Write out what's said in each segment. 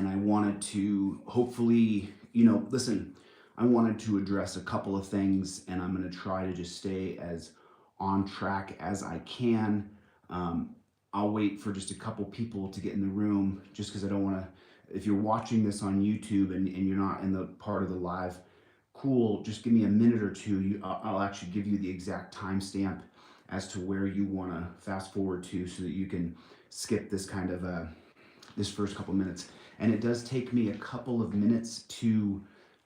I wanted to hopefully, listen, I wanted to address a couple of things, and I'm going to try to just stay as on track as I can. I'll wait for just a couple people to get in the room, just because I don't want to. If you're watching this on YouTube and you're not in the part of the live, cool, just give me a minute or two. I'll actually give you the exact timestamp as to where you want to fast forward to, so that you can skip this kind of this first couple minutes. And it does take me a couple of minutes to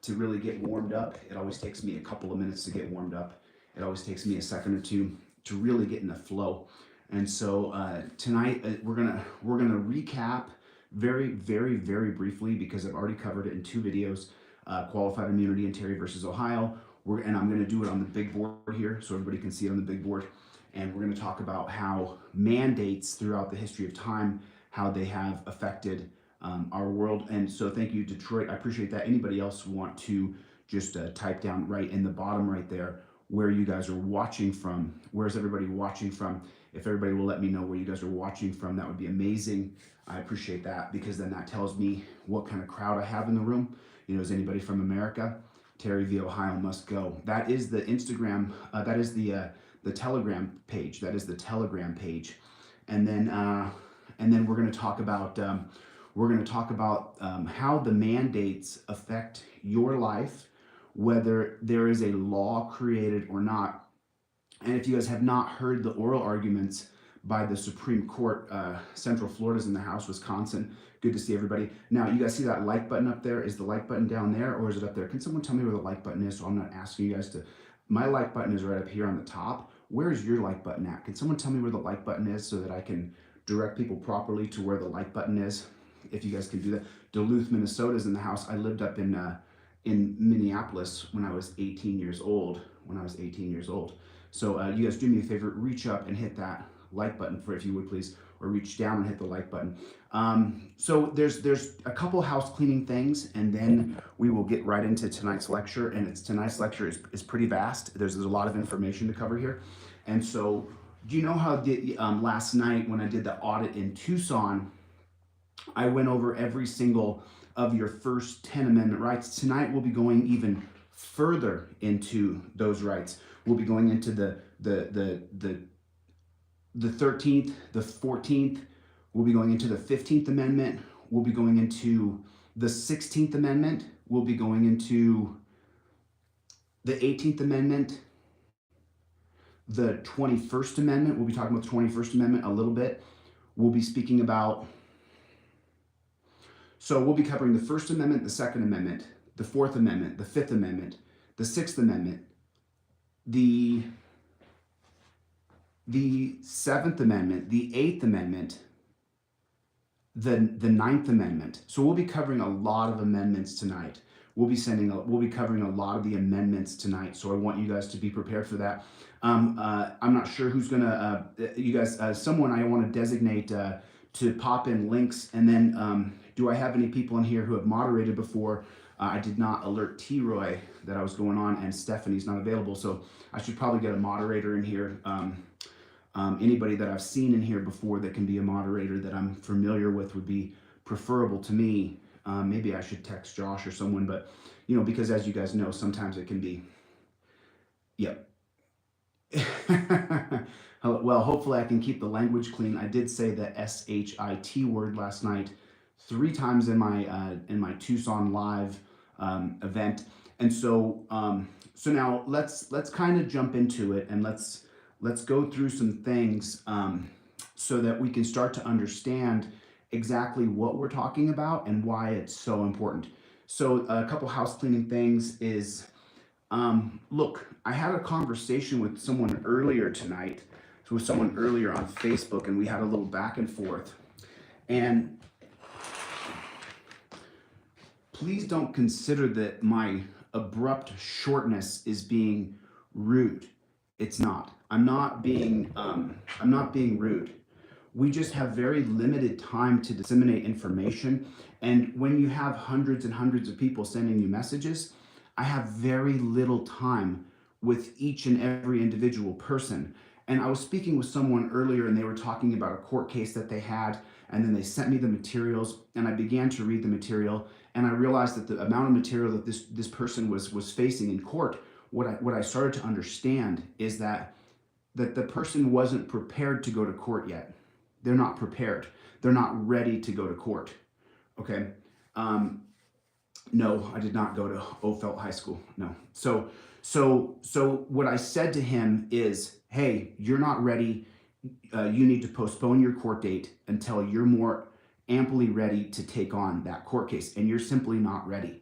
really get warmed up. It always takes me a couple of minutes to get warmed up. It always takes me a second or two to really get in the flow. And so tonight we're gonna recap very, very, very briefly, because I've already covered it in 2 videos, qualified immunity in Terry versus Ohio. And I'm gonna do it on the big board here so everybody can see it on the big board. And we're gonna talk about how mandates throughout the history of time, how they have affected our world. And so thank you, Detroit. I appreciate that. Anybody else want to just type down right in the bottom right there where you guys are watching from? Where's everybody watching from? If everybody will let me know where you guys are watching from, that would be amazing. I appreciate that, because then that tells me what kind of crowd I have in the room. Is anybody from America? Terry v. Ohio must go. That is the Instagram, that is the Telegram page. That is the Telegram page. And then we're going to talk about how the mandates affect your life, whether there is a law created or not. And if you guys have not heard the oral arguments by the Supreme Court, Central Florida's in the house, Wisconsin. Good to see everybody. Now, you guys see that like button up there? Is the like button down there, or is it up there? Can someone tell me where the like button is, so I'm not asking you guys to? My like button is right up here on the top. Where is your like button at? Can someone tell me where the like button is, so that I can direct people properly to where the like button is? If you guys can do that. Duluth, Minnesota is in the house. I lived up in Minneapolis when I was 18 years old. So you guys do me a favor, reach up and hit that like button, if you would please, or reach down and hit the like button. So there's a couple house cleaning things, and then we will get right into tonight's lecture. And tonight's lecture is pretty vast. There's a lot of information to cover here. And so, do you know how last night when I did the audit in Tucson, I went over every single of your first 10 amendment rights. Tonight we'll be going even further into those rights. We'll be going into the 13th, the 14th. We'll be going into the 15th Amendment. We'll be going into the 16th Amendment. We'll be going into the 18th Amendment, the 21st Amendment. We'll be talking about the 21st Amendment a little bit. We'll be speaking about, so we'll be covering the First Amendment, the Second Amendment, the Fourth Amendment, the Fifth Amendment, the Sixth Amendment, the Seventh Amendment, the Eighth Amendment, the Ninth Amendment. So we'll be covering a lot of amendments tonight. We'll be covering a lot of the amendments tonight. So I want you guys to be prepared for that. I'm not sure who's gonna, you guys, someone I want to designate to pop in links. And then do I have any people in here who have moderated before? I did not alert T-Roy that I was going on, and Stephanie's not available. So I should probably get a moderator in here. Anybody that I've seen in here before that can be a moderator that I'm familiar with would be preferable to me. Maybe I should text Josh or someone, but because as you guys know, sometimes it can be, yep. Well, hopefully I can keep the language clean. I did say the SHIT word last night 3 times in my Tucson live event. And so so now let's kind of jump into it, and let's go through some things so that we can start to understand exactly what we're talking about and why it's so important. So a couple house cleaning things is, look, I had a conversation with someone earlier tonight, with someone earlier on Facebook, and we had a little back and forth. And please don't consider that my abrupt shortness is being rude. It's not. I'm not being rude. We just have very limited time to disseminate information. And when you have hundreds and hundreds of people sending you messages, I have very little time with each and every individual person. And I was speaking with someone earlier, and they were talking about a court case that they had, and then they sent me the materials, and I began to read the material, and I realized that the amount of material that this person was facing in court, what I started to understand is that the person wasn't prepared to go to court yet. They're not prepared. They're not ready to go to court. Okay. No, I did not go to Ophelt High School. No. So what I said to him is, hey, you're not ready. You need to postpone your court date until you're more amply ready to take on that court case, and you're simply not ready.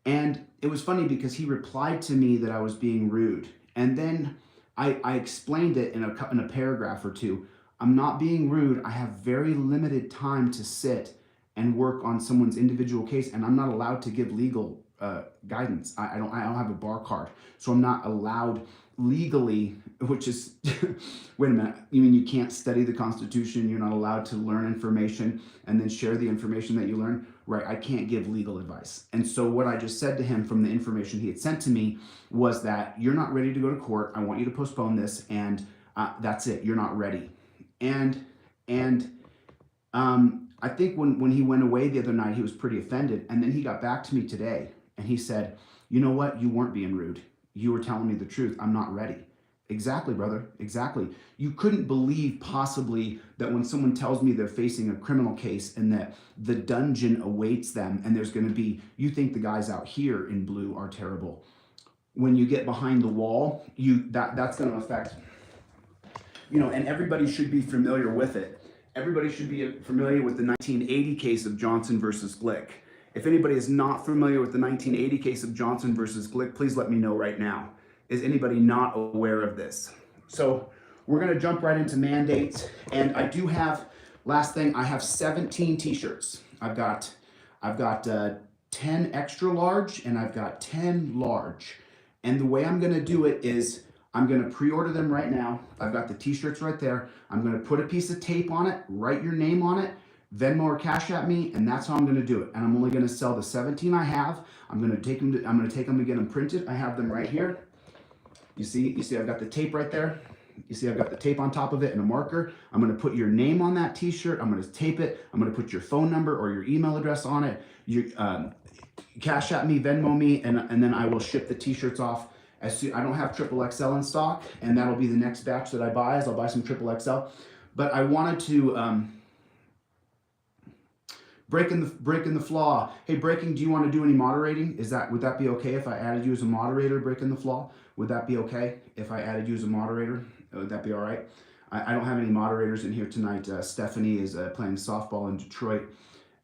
And it was funny because he replied to me that I was being rude, and then I explained it in a paragraph or two. I'm not being rude. I have very limited time to sit and work on someone's individual case, and I'm not allowed to give legal guidance. I don't have a bar card, so I'm not allowed legally, which is, wait a minute, you mean you can't study the Constitution, you're not allowed to learn information and then share the information that you learn? Right, I can't give legal advice. And so what I just said to him from the information he had sent to me was that you're not ready to go to court, I want you to postpone this, and that's it, you're not ready. And I think when he went away the other night, he was pretty offended, and then he got back to me today, and he said, you know what, you weren't being rude. You were telling me the truth. I'm not ready. Exactly, brother. Exactly. You couldn't believe possibly that when someone tells me they're facing a criminal case and that the dungeon awaits them and there's going to be, you think the guys out here in blue are terrible. When you get behind the wall, that's going to affect, and everybody should be familiar with it. Everybody should be familiar with the 1980 case of Johnson versus Glick. If anybody is not familiar with the 1980 case of Johnson versus Glick, please let me know right now. Is anybody not aware of this? So we're going to jump right into mandates. And I do have, last thing, I have 17 t-shirts. I've got 10 extra large and I've got 10 large. And the way I'm going to do it is I'm going to pre-order them right now. I've got the t-shirts right there. I'm going to put a piece of tape on it, write your name on it, Venmo or Cash at me, and that's how I'm going to do it. And I'm only going to sell the 17 I have. I'm going to take them and get them printed. I have them right here. You see I've got the tape right there. You see I've got the tape on top of it and a marker. I'm going to put your name on that t-shirt. I'm going to tape it. I'm going to put your phone number or your email address on it. You Cash at me, Venmo me, and then I will ship the t-shirts off. I don't have XXL in stock, and that'll be the next batch that I buy. I'll buy some XXL. But I wanted to breaking the flaw. Hey, Breaking, do you want to do any moderating? Would that be okay if I added you as a moderator, Breaking the Flaw? Would that be okay if I added you as a moderator? Would that be all right? I don't have any moderators in here tonight. Stephanie is playing softball in Detroit,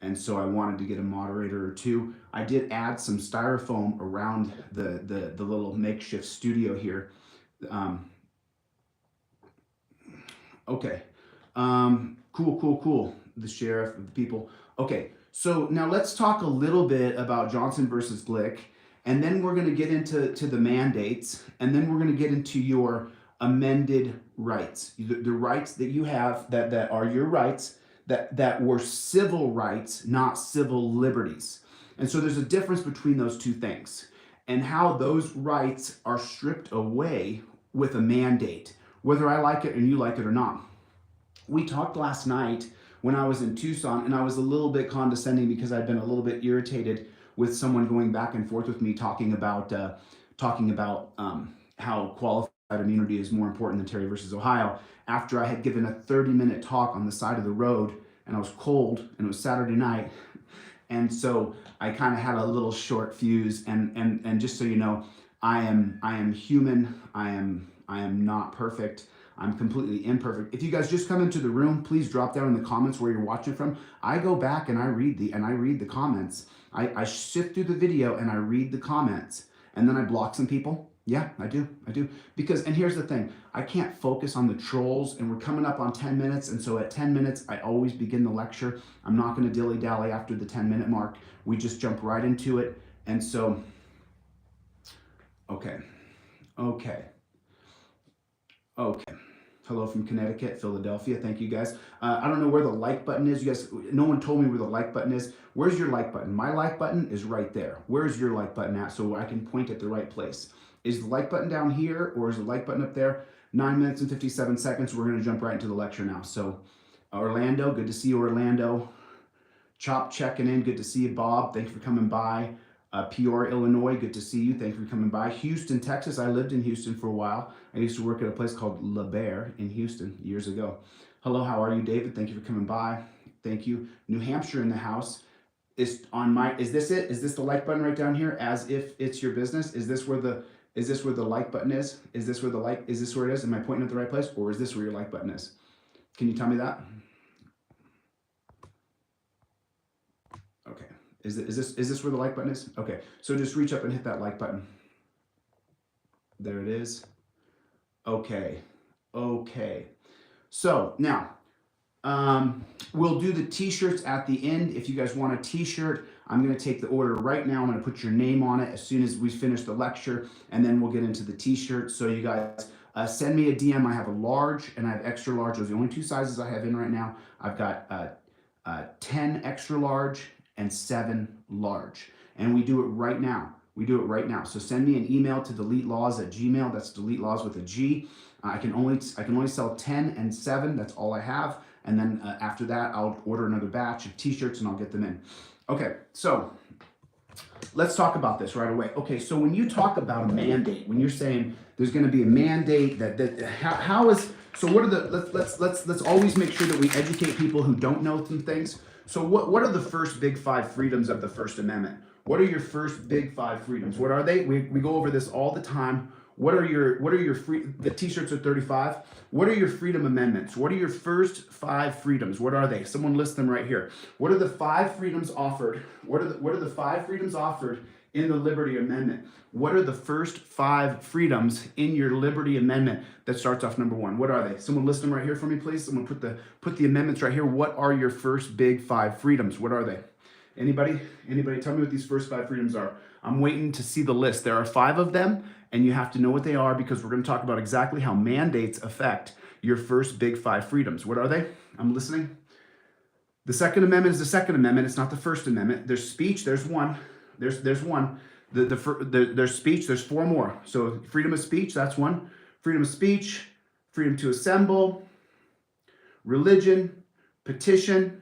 and so I wanted to get a moderator or two. I did add some styrofoam around the little makeshift studio here. Okay. Cool. The sheriff, the people. Okay, so now let's talk a little bit about Johnson versus Glick, and then we're going to get into the mandates, and then we're going to get into your amended rights, the rights that you have that are your rights that were civil rights, not civil liberties. And so there's a difference between those two things and how those rights are stripped away with a mandate, whether I like it and you like it or not. We talked last night when I was in Tucson, and I was a little bit condescending because I'd been a little bit irritated with someone going back and forth with me talking about how qualified immunity is more important than Terry versus Ohio, after I had given a 30-minute talk on the side of the road, and I was cold, and it was Saturday night, and so I kind of had a little short fuse. And just so you know, I am human. I am not perfect. I'm completely imperfect. If you guys just come into the room, please drop down in the comments where you're watching from. I go back and I read the comments. I sift through the video and I read the comments, and then I block some people. Yeah, I do. Because, and here's the thing, I can't focus on the trolls, and we're coming up on 10 minutes. And so at 10 minutes, I always begin the lecture. I'm not going to dilly-dally after the 10-minute mark. We just jump right into it. And so, okay. Hello from Connecticut, Philadelphia. Thank you guys. I don't know where the like button is. You guys, no one told me where the like button is. Where's your like button? My like button is right there. Where's your like button at so I can point at the right place? Is the like button down here or is the like button up there? 9 minutes and 57 seconds. We're going to jump right into the lecture now. So, Orlando, good to see you, Orlando. Chop checking in, good to see you, Bob. Thanks for coming by. Peoria, Illinois, good to see you. Thank you for coming by. Houston, Texas. I lived in Houston for a while. I used to work at a place called La Bear in Houston years ago. Hello, how are you, David? Thank you for coming by. Thank you. New Hampshire in the house. Is this it? Is this the like button right down here? As if it's your business? Is this where the like button is? Is this where it is? Am I pointing at the right place? Or is this where your like button is? Can you tell me that? Okay. Is this where the like button is? Okay. So just reach up and hit that like button. There it is. Okay. Okay. So now, we'll do the t-shirts at the end. If you guys want a t-shirt, I'm going to take the order right now. I'm going to put your name on it as soon as we finish the lecture, and then we'll get into the t-shirts. So you guys send me a DM. I have a large and I have extra large. Those are the only two sizes I have in right now. I've got 10 extra large and 7 large, and we do it right now. We do it right now. So send me an email to DeletelawZ@gmail. That's DeletelawZ with a G. I can only sell 10 and 7. That's all I have. And then after that, I'll order another batch of t-shirts and I'll get them in. Okay, so let's talk about this right away. Okay, so when you talk about a mandate, when you're saying there's going to be a mandate, so what are the, let's always make sure that we educate people who don't know some things. So what are the first big 5 freedoms of the First Amendment? What are your first big 5 freedoms? What are they? We go over this all the time. What are your the t-shirts are 35. What are your freedom amendments? What are your first 5 freedoms? What are they? Someone list them right here. What are the 5 freedoms offered? What are the 5 freedoms offered in the Liberty Amendment? What are the first 5 freedoms in your Liberty Amendment that starts off number 1? What are they? Someone list them right here for me, please. Someone put the amendments right here. What are your first big 5 freedoms? What are they? Anybody? Tell me what these first 5 freedoms are. I'm waiting to see the list. There are 5 of them, and you have to know what they are because we're going to talk about exactly how mandates affect your first big 5 freedoms. What are they? I'm listening. The Second Amendment is the Second Amendment. It's not the First Amendment. There's speech. There's one. There's one. There's speech. There's 4 more. So freedom of speech. That's one. Freedom of speech. Freedom to assemble. Religion. Petition.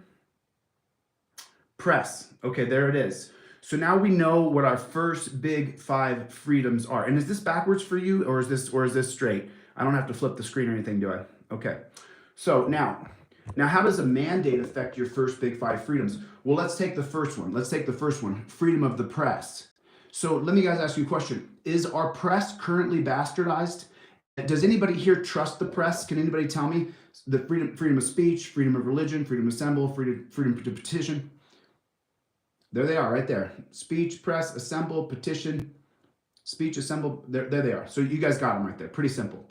Press. Okay, there it is. So now we know what our first big 5 freedoms are. And is this backwards for you, or is this straight? I don't have to flip the screen or anything, do I? Okay. So now how does a mandate affect your first big 5 freedoms? Well, let's take the first one. Freedom of the press. So let me guys ask you a question. Is our press currently bastardized? Does anybody here trust the press? Can anybody tell me the freedom of speech, freedom of religion, freedom to assemble, freedom to petition? There they are right there. Speech, press, assemble, petition, speech, assemble. There they are. So you guys got them right there. Pretty simple.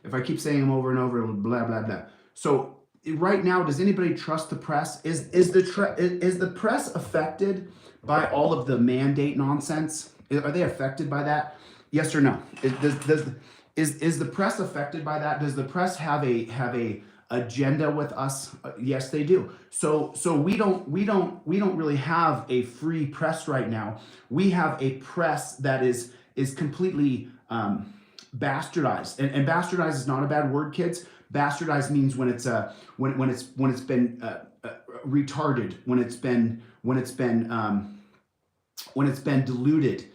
If I keep saying them over and over, blah, blah, blah. So right now, does anybody trust the press? Is the press affected by all of the mandate nonsense? Are they affected by that? Yes or no? Is the press affected by that? Does the press have a agenda with us? Yes, they do. So we don't really have a free press right now. We have a press that is completely bastardized, and bastardized is not a bad word, kids. Bastardized means when it's been retarded, when it's been diluted,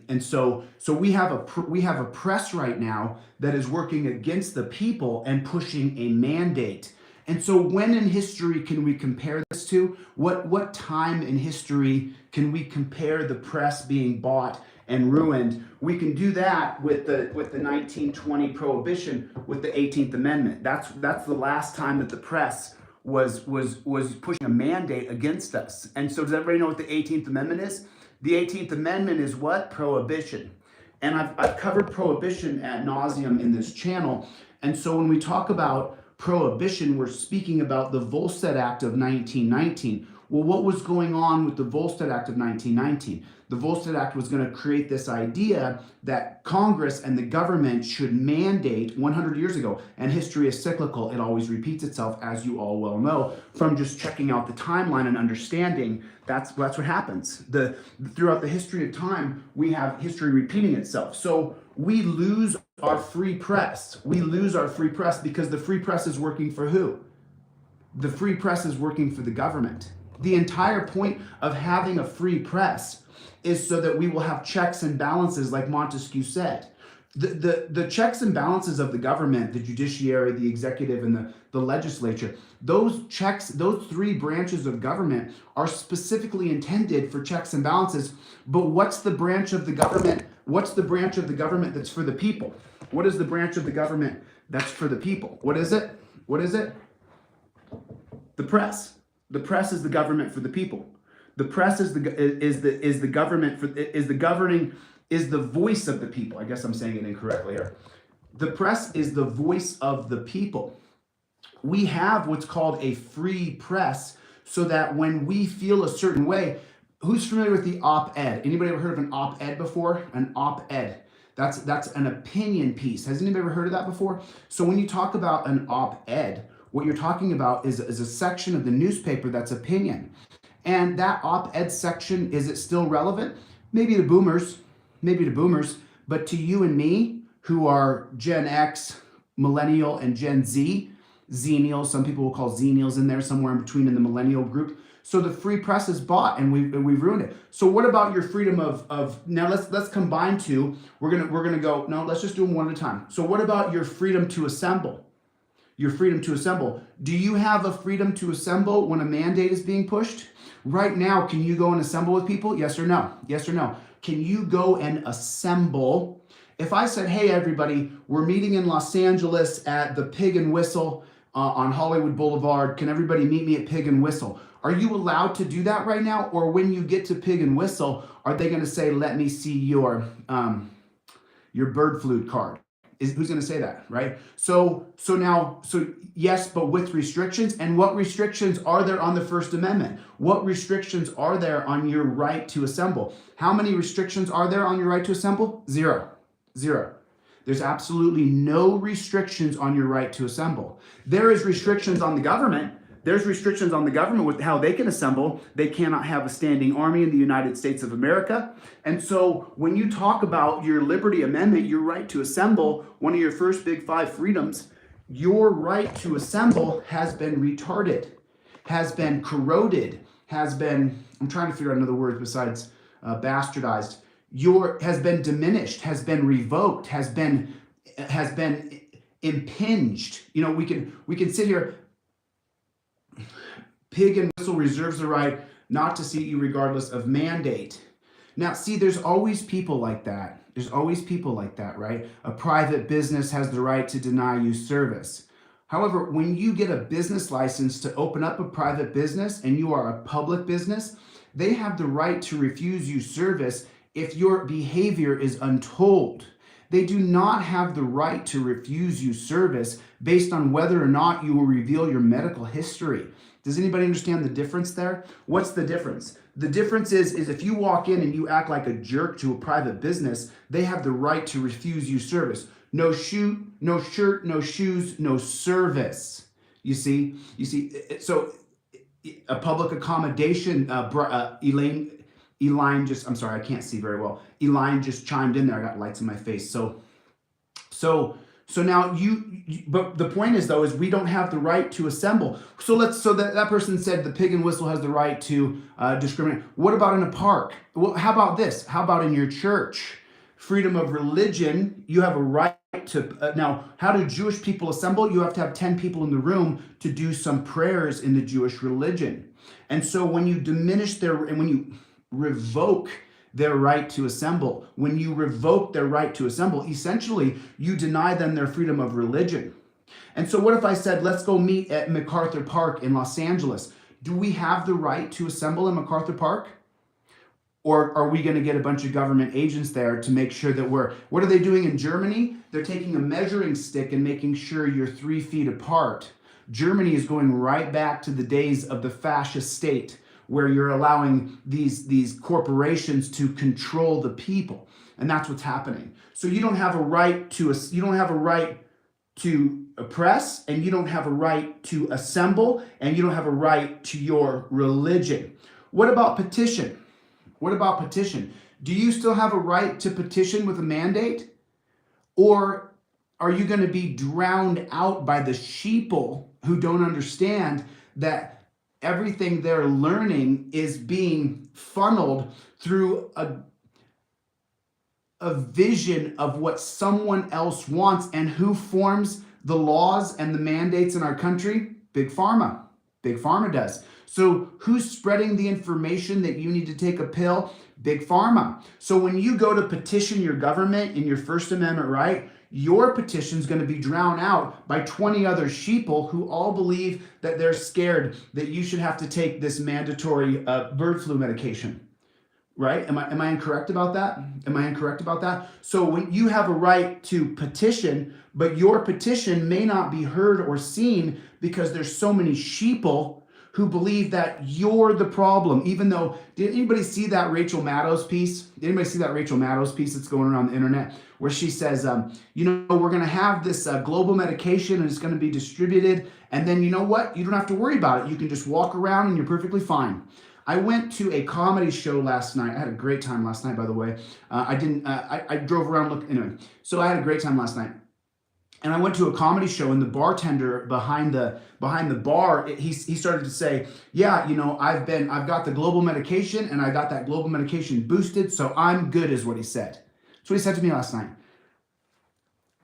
and so we have a press right now that is working against the people and pushing a mandate. And so when in history can we compare this to? What time in history can we compare the press being bought and ruined? We can do that with the 1920 prohibition with the 18th Amendment. That's the last time that the press was pushing a mandate against us. And so does everybody know what the 18th Amendment is? The 18th Amendment is what? Prohibition. And I've covered prohibition ad nauseum in this channel. And so when we talk about prohibition, we're speaking about the Volstead Act of 1919. Well, what was going on with the Volstead Act of 1919? The Volstead Act was going to create this idea that Congress and the government should mandate 100 years ago. And history is cyclical. It always repeats itself, as you all well know, from just checking out the timeline and understanding that's what happens. Throughout the history of time, we have history repeating itself. So we lose our free press. We lose our free press because the free press is working for who? the free press is working for the government. The entire point of having a free press is so that we will have checks and balances, like Montesquieu said. The checks and balances of the government, the judiciary, the executive, and the legislature, those checks, those three branches of government are specifically intended for checks and balances. But what's the branch of the government? What's the branch of the government that's for the people? What is the branch of the government that's for the people? What is it? What is it? The press. The press is the government for the people. The press is the government for is the voice of the people. I guess I'm saying it incorrectly here. The press is the voice of the people. We have what's called a free press, so that when we feel a certain way, who's familiar with the op-ed? Anybody ever heard of an op-ed before? An op-ed. That's an opinion piece. Has anybody ever heard of that before? So when you talk about an op-ed, what you're talking about is a section of the newspaper that's opinion. And that op-ed section, is it still relevant? Maybe to boomers, but to you and me, who are Gen X, Millennial, and Gen Z, Xennials, some people will call Xennials in there, somewhere in between in the Millennial group. So the free press is bought, and we've ruined it. So what about your freedom of now let's combine two. We're gonna go, no, let's just do them one at a time. So what about your freedom to assemble? Your freedom to assemble. Do you have a freedom to assemble when a mandate is being pushed? Right now, can you go and assemble with people? Yes or no? Yes or no? Can you go and assemble? If I said, hey, everybody, we're meeting in Los Angeles at the Pig and Whistle on Hollywood Boulevard. Can everybody meet me at Pig and Whistle? Are you allowed to do that right now? Or when you get to Pig and Whistle, are they going to say, let me see your bird flute card? Who's going to say that, right? So yes, but with restrictions. And what restrictions are there on the First Amendment? What restrictions are there on your right to assemble? How many restrictions are there on your right to assemble? Zero. There's absolutely no restrictions on your right to assemble. There is restrictions on the government. There's restrictions on the government with how they can assemble. They cannot have a standing army in the United States of America. And so when you talk about your Liberty Amendment, your right to assemble, one of your first big five freedoms, your right to assemble has been retarded, has been corroded, has been, I'm trying to figure out another word besides bastardized, has been diminished, has been revoked, has been impinged. You know, we can sit here. Pig and Whistle reserves the right not to seat you regardless of mandate. Now, see, there's always people like that. There's always people like that, right? A private business has the right to deny you service. However, when you get a business license to open up a private business and you are a public business, they have the right to refuse you service if your behavior is untold. They do not have the right to refuse you service based on whether or not you will reveal your medical history. Does anybody understand the difference there? What's the difference? The difference is if you walk in and you act like a jerk to a private business, they have the right to refuse you service. No shirt, no shoes, no service. You see, so a public accommodation, Elaine just, I'm sorry, I can't see very well. Elaine just chimed in there. I got lights in my face. So now but the point is though, is we don't have the right to assemble. So that person said the Pig and Whistle has the right to discriminate. What about in a park? Well, how about this? How about in your church? Freedom of religion, you have a right to, now, how do Jewish people assemble? You have to have 10 people in the room to do some prayers in the Jewish religion. And so when you diminish and when you revoke their right to assemble, when you revoke their right to assemble, essentially you deny them their freedom of religion. And so what if I said, let's go meet at MacArthur Park in Los Angeles? Do we have the right to assemble in MacArthur Park? Or are we going to get a bunch of government agents there to make sure that what are they doing in Germany? They're taking a measuring stick and making sure you're 3 feet apart. Germany is going right back to the days of the fascist state, where you're allowing these corporations to control the people. And that's what's happening. So you don't have a right to oppress, and you don't have a right to assemble, and you don't have a right to your religion. What about petition? What about petition? Do you still have a right to petition with a mandate? Or are you going to be drowned out by the sheeple who don't understand that everything they're learning is being funneled through a vision of what someone else wants. And who forms the laws and the mandates in our country? Big Pharma. Big Pharma does. So who's spreading the information that you need to take a pill? Big Pharma. So when you go to petition your government in your First Amendment right, your petition is going to be drowned out by 20 other sheeple who all believe that they're scared that you should have to take this mandatory bird flu medication. Right? Am I incorrect about that? Am I incorrect about that? So when you have a right to petition, but your petition may not be heard or seen because there's so many sheeple who believe that you're the problem, even though, did anybody see that Rachel Maddow's piece? Did anybody see that Rachel Maddow's piece that's going around the internet where she says, you know, we're going to have this global medication and it's going to be distributed. And then you know what? You don't have to worry about it. You can just walk around and you're perfectly fine. I went to a comedy show last night. I had a great time last night, by the way. I drove around, anyway. So I had a great time last night. And I went to a comedy show, and the bartender behind the bar, he started to say, yeah, you know, I've got the global medication, and I got that global medication boosted, so I'm good, is what he said. That's what he said to me last night.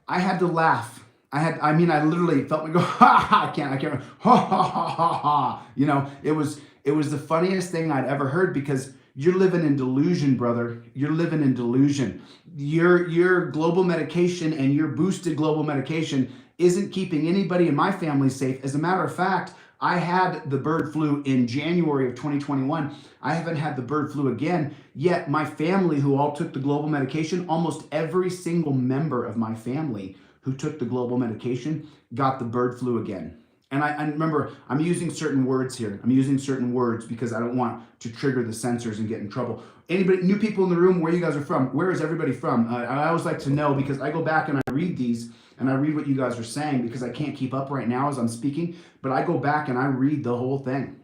I had to laugh. I literally felt me go, ha, I can't, ha, ha, ha, ha, ha. You know, it was the funniest thing I'd ever heard, because you're living in delusion, brother. You're living in delusion. Your global medication and your boosted global medication isn't keeping anybody in my family safe. As a matter of fact, I had the bird flu in January of 2021. I haven't had the bird flu again, yet my family who all took the global medication, almost every single member of my family who took the global medication got the bird flu again. And I remember, I'm using certain words here. I'm using certain words because I don't want to trigger the censors and get in trouble. Anybody, new people in the room, where you guys are from? Where is everybody from? I always like to know, because I go back and I read these and I read what you guys are saying, because I can't keep up right now as I'm speaking, but I go back and I read the whole thing.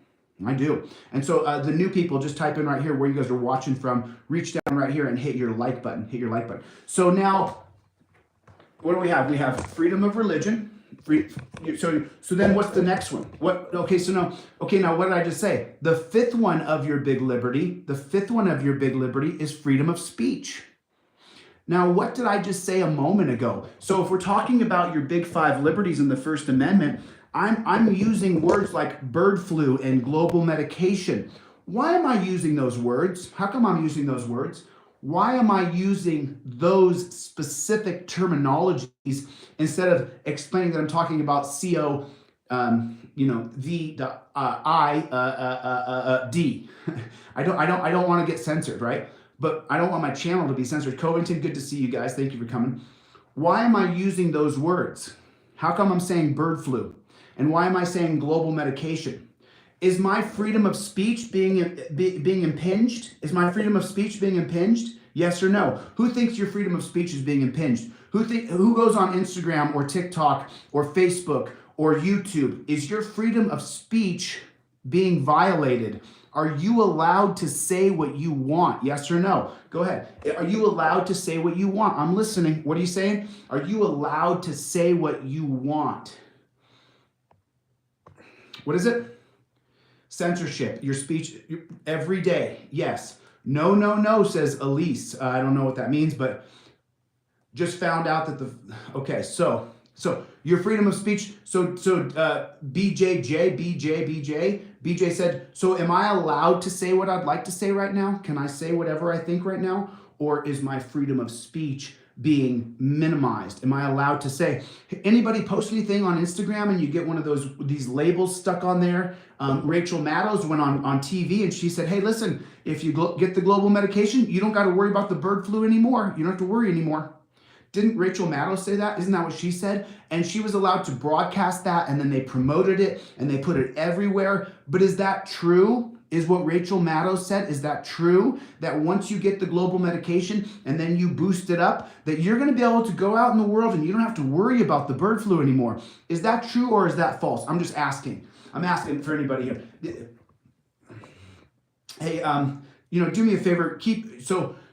I do. And so the new people, just type in right here where you guys are watching from, reach down right here and hit your like button, hit your like button. So now, what do we have? We have freedom of religion. So then what's the next one? Now what did I just say? The fifth one of your big liberty, is freedom of speech. Now, what did I just say a moment ago? So if we're talking about your big five liberties in the First Amendment, I'm using words like bird flu and global medication. Why am I using those words? How come I'm using those words? Why am I using those specific terminologies instead of explaining that I'm talking about CO, D? I don't want to get censored, right? But I don't want my channel to be censored. Covington, good to see you guys. Thank you for coming. Why am I using those words? How come I'm saying bird flu? And why am I saying global medication? Is my freedom of speech being impinged? Is my freedom of speech being impinged? Yes or no? Who thinks your freedom of speech is being impinged? Who goes on Instagram or TikTok or Facebook or YouTube? Is your freedom of speech being violated? Are you allowed to say what you want? Yes or no? Go ahead. Are you allowed to say what you want? I'm listening. What are you saying? Are you allowed to say what you want? What is it? Censorship, your speech every day. Yes. No, says Elise. I don't know what that means, but just found out that okay, so your freedom of speech, BJ said, so am I allowed to say what I'd like to say right now? Can I say whatever I think right now? Or is my freedom of speech being minimized? Am I allowed to say, anybody post anything on Instagram and you get one of these labels stuck on there? Rachel Maddow went on TV and she said, hey, listen, if you get the global medication, you don't got to worry about the bird flu anymore. You don't have to worry anymore. Didn't Rachel Maddow say that? Isn't that what she said? And she was allowed to broadcast that, and then they promoted it and they put it everywhere. But is that true? Is what Rachel Maddow said, is that true? That once you get the global medication and then you boost it up, that you're going to be able to go out in the world and you don't have to worry about the bird flu anymore? Is that true or is that false? I'm just asking. I'm asking for anybody here. Hey, do me a favor.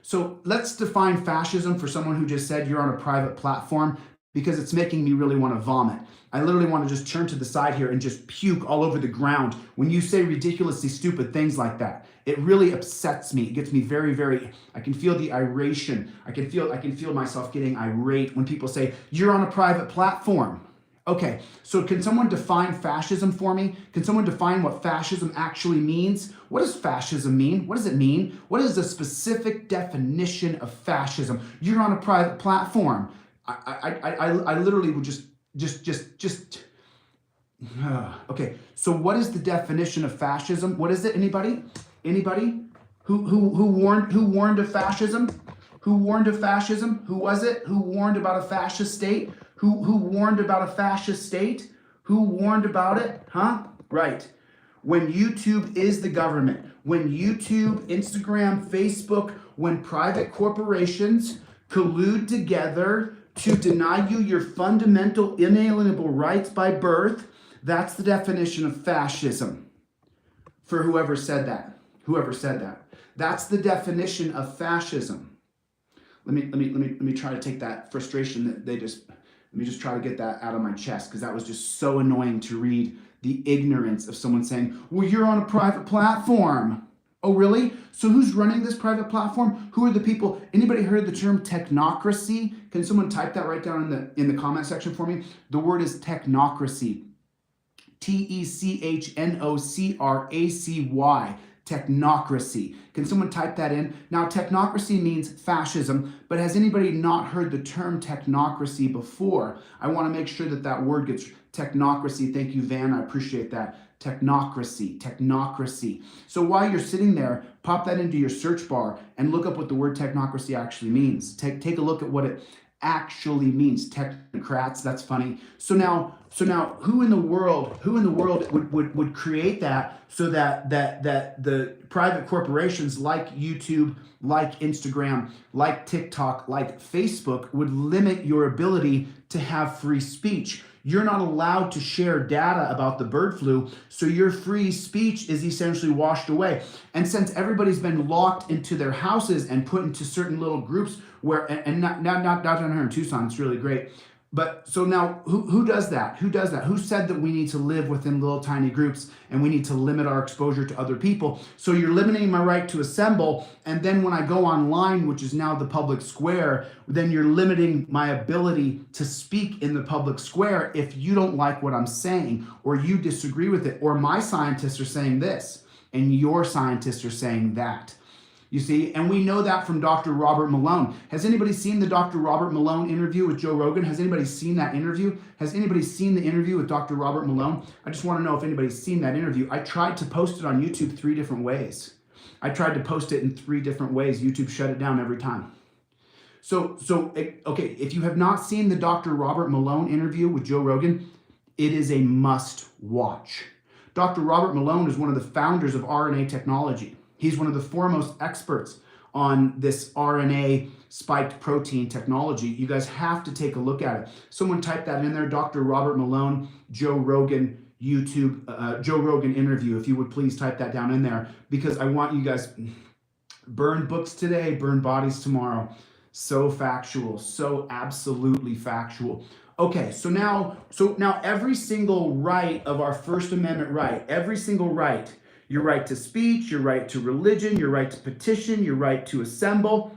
So let's define fascism for someone who just said you're on a private platform, because it's making me really want to vomit. I literally want to just turn to the side here and just puke all over the ground when you say ridiculously stupid things like that. It really upsets me. It gets me very, very, I can feel the iration. I can feel myself getting irate when people say, you're on a private platform. Okay, so can someone define fascism for me? Can someone define what fascism actually means? What does fascism mean? What does it mean? What is the specific definition of fascism? You're on a private platform. I literally would just okay, so what is the definition of fascism? What is it? Anybody? Anybody? Who warned of fascism? Who warned of fascism? Who was it? Who warned about a fascist state? Who warned about a fascist state? Who warned about it? Huh? Right. When YouTube is the government, when YouTube, Instagram, Facebook, when private corporations collude together to deny you your fundamental inalienable rights by birth, that's the definition of fascism. For whoever said that. Whoever said that. That's the definition of fascism. Let me try to take that frustration that they just, let me just try to get that out of my chest, because that was just so annoying to read, the ignorance of someone saying, well, you're on a private platform. Oh, really? So who's running this private platform? Who are the people? Anybody heard the term technocracy? Can someone type that right down in the comment section for me? The word is technocracy. Technocracy. Technocracy. Can someone type that in? Now, technocracy means fascism, but has anybody not heard the term technocracy before? I want to make sure that that word gets technocracy. Thank you, Van. I appreciate that. Technocracy, technocracy. So while you're sitting there, pop that into your search bar and look up what the word technocracy actually means. Take a look at what it actually means. Technocrats, that's funny. So now who in the world would create that so that the private corporations like YouTube, like Instagram, like TikTok, like Facebook would limit your ability to have free speech? You're not allowed to share data about the bird flu, so your free speech is essentially washed away. And since everybody's been locked into their houses and put into certain little groups where, and not down here in Tucson, it's really great. But so now who does that? Who does that? Who said that we need to live within little tiny groups and we need to limit our exposure to other people? So you're limiting my right to assemble, and then when I go online, which is now the public square, then you're limiting my ability to speak in the public square if you don't like what I'm saying, or you disagree with it, or my scientists are saying this and your scientists are saying that. You see, and we know that from Dr. Robert Malone. Has anybody seen the Dr. Robert Malone interview with Joe Rogan? Has anybody seen that interview? Has anybody seen the interview with Dr. Robert Malone? I just want to know if anybody's seen that interview. I tried to post it on YouTube 3 different ways. I tried to post it in 3 different ways. YouTube shut it down every time. So okay, if you have not seen the Dr. Robert Malone interview with Joe Rogan, it is a must watch. Dr. Robert Malone is one of the founders of RNA technology. He's one of the foremost experts on this RNA spiked protein technology. You guys have to take a look at it. Someone type that in there, Dr. Robert Malone, Joe Rogan, YouTube, Joe Rogan interview. If you would please type that down in there, because I want you guys, burn books today, burn bodies tomorrow. So factual, so absolutely factual. Okay, so now every single right of our First Amendment right, every single right, your right to speech, your right to religion, your right to petition, your right to assemble,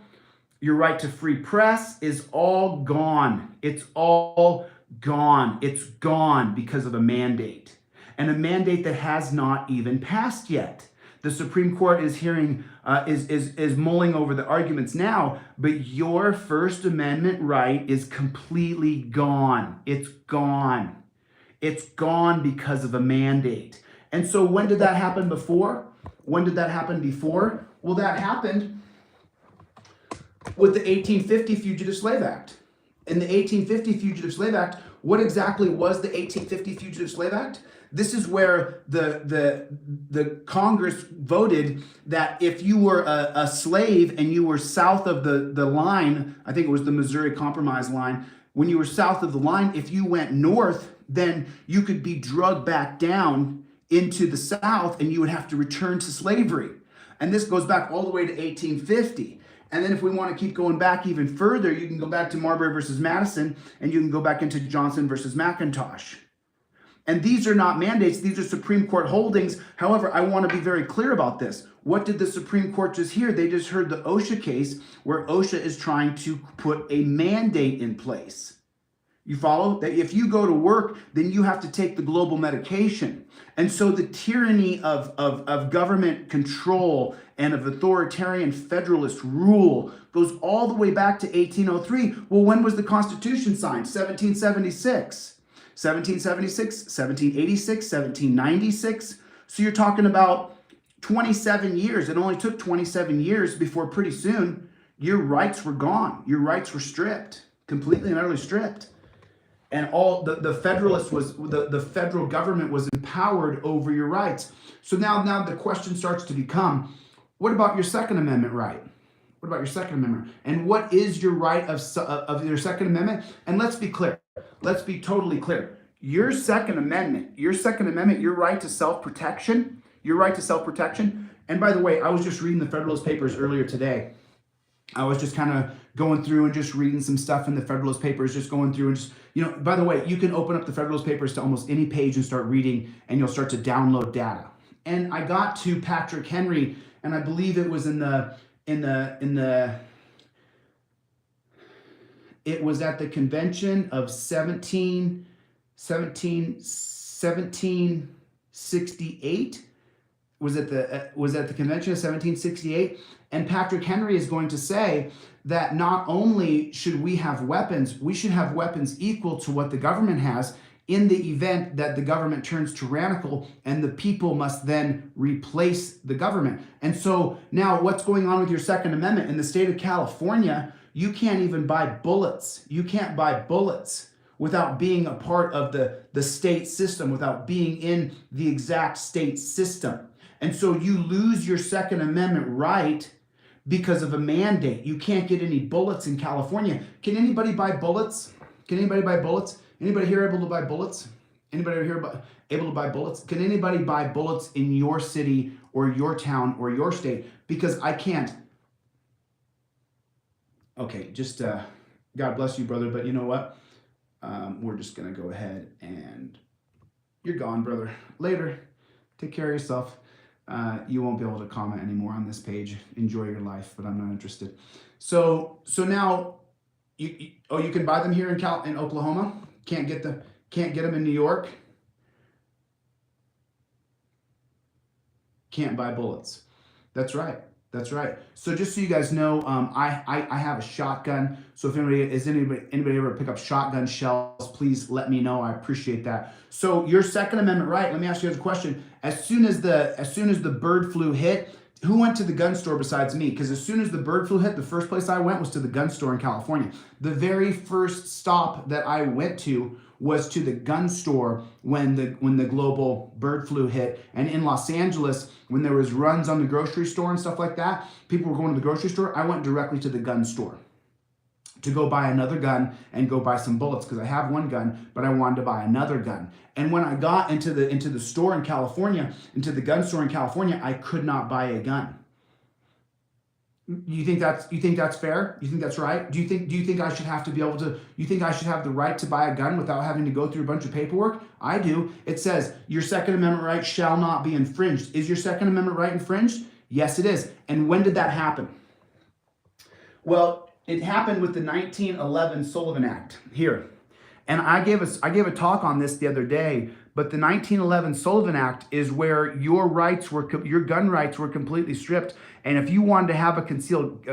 your right to free press is all gone. It's all gone. It's gone because of a mandate, and a mandate that has not even passed yet. The Supreme Court is hearing, is mulling over the arguments now, but your First Amendment right is completely gone. It's gone. It's gone because of a mandate. And so when did that happen before? When did that happen before? Well, that happened with the 1850 Fugitive Slave Act. In the 1850 Fugitive Slave Act, what exactly was the 1850 Fugitive Slave Act? This is where the Congress voted that if you were a slave and you were south of the line, I think it was the Missouri Compromise line, when you were south of the line, if you went north, then you could be drugged back down into the South and you would have to return to slavery. And this goes back all the way to 1850. And then if we want to keep going back even further, you can go back to Marbury versus Madison, and you can go back into Johnson versus McIntosh. And these are not mandates, these are Supreme Court holdings. However, I want to be very clear about this. What did the Supreme Court just hear? They just heard the OSHA case where OSHA is trying to put a mandate in place. You follow? That if you go to work, then you have to take the global medication. And so the tyranny of government control and of authoritarian federalist rule goes all the way back to 1803. Well, when was the Constitution signed? 1776. 1776, 1786, 1796. So you're talking about 27 years. It only took 27 years before pretty soon your rights were gone. Your rights were stripped, completely and utterly stripped. And all the federalist was, the federal government was empowered over your rights. So now the question starts to become, what about your Second Amendment right? What about your Second Amendment? And what is your right of your Second Amendment? And let's be clear. Let's be totally clear. Your Second Amendment, your right to self-protection, And by the way, I was just reading the Federalist Papers earlier today. I was just kind of going through and just reading some stuff in the Federalist Papers, just going through and just, by the way, you can open up the Federalist Papers to almost any page and start reading, and you'll start to download data. And I got to Patrick Henry, and I believe it was it was at the convention of 1768. Was at the convention of 1768. And Patrick Henry is going to say that not only should we have weapons, we should have weapons equal to what the government has in the event that the government turns tyrannical, and the people must then replace the government. And so now what's going on with your Second Amendment? In the state of California, you can't even buy bullets. You can't buy bullets without being a part of the state system, without being in the exact state system. And so you lose your Second Amendment right because of a mandate. You can't get any bullets in California. Can anybody buy bullets? Can anybody buy bullets? Anybody here able to buy bullets? Anybody here able to buy bullets? Can anybody buy bullets in your city or your town or your state? Because I can't. Okay, just God bless you, brother. But you know what? We're just going to go ahead and you're gone, brother. Later. Take care of yourself. You won't be able to comment anymore on this page. Enjoy your life, but I'm not interested. So now, you can buy them here in Oklahoma. Can't get them in New York. Can't buy bullets. That's right. That's right. So just so you guys know, I have a shotgun. So if anybody ever pick up shotgun shells, please let me know. I appreciate that. So your Second Amendment right. Let me ask you guys a question. As soon as the bird flu hit, who went to the gun store besides me? Because as soon as the bird flu hit, the first place I went was to the gun store in California. The very first stop that I went to was to the gun store when the global bird flu hit. And in Los Angeles, when there was runs on the grocery store and stuff like that, people were going to the grocery store. I went directly to the gun store to go buy another gun and go buy some bullets, because I have one gun, but I wanted to buy another gun. And when I got into the store in California, into the gun store in California, I could not buy a gun. You think that's fair? You think that's right? Do you think I should have to be able to, you think I should have the right to buy a gun without having to go through a bunch of paperwork? I do. It says your Second Amendment right shall not be infringed. Is your Second Amendment right infringed? Yes, it is. And when did that happen? Well, it happened with the 1911 Sullivan Act here. And I gave a talk on this the other day, but the 1911 Sullivan Act is where your gun rights were completely stripped. And if you wanted to have a concealed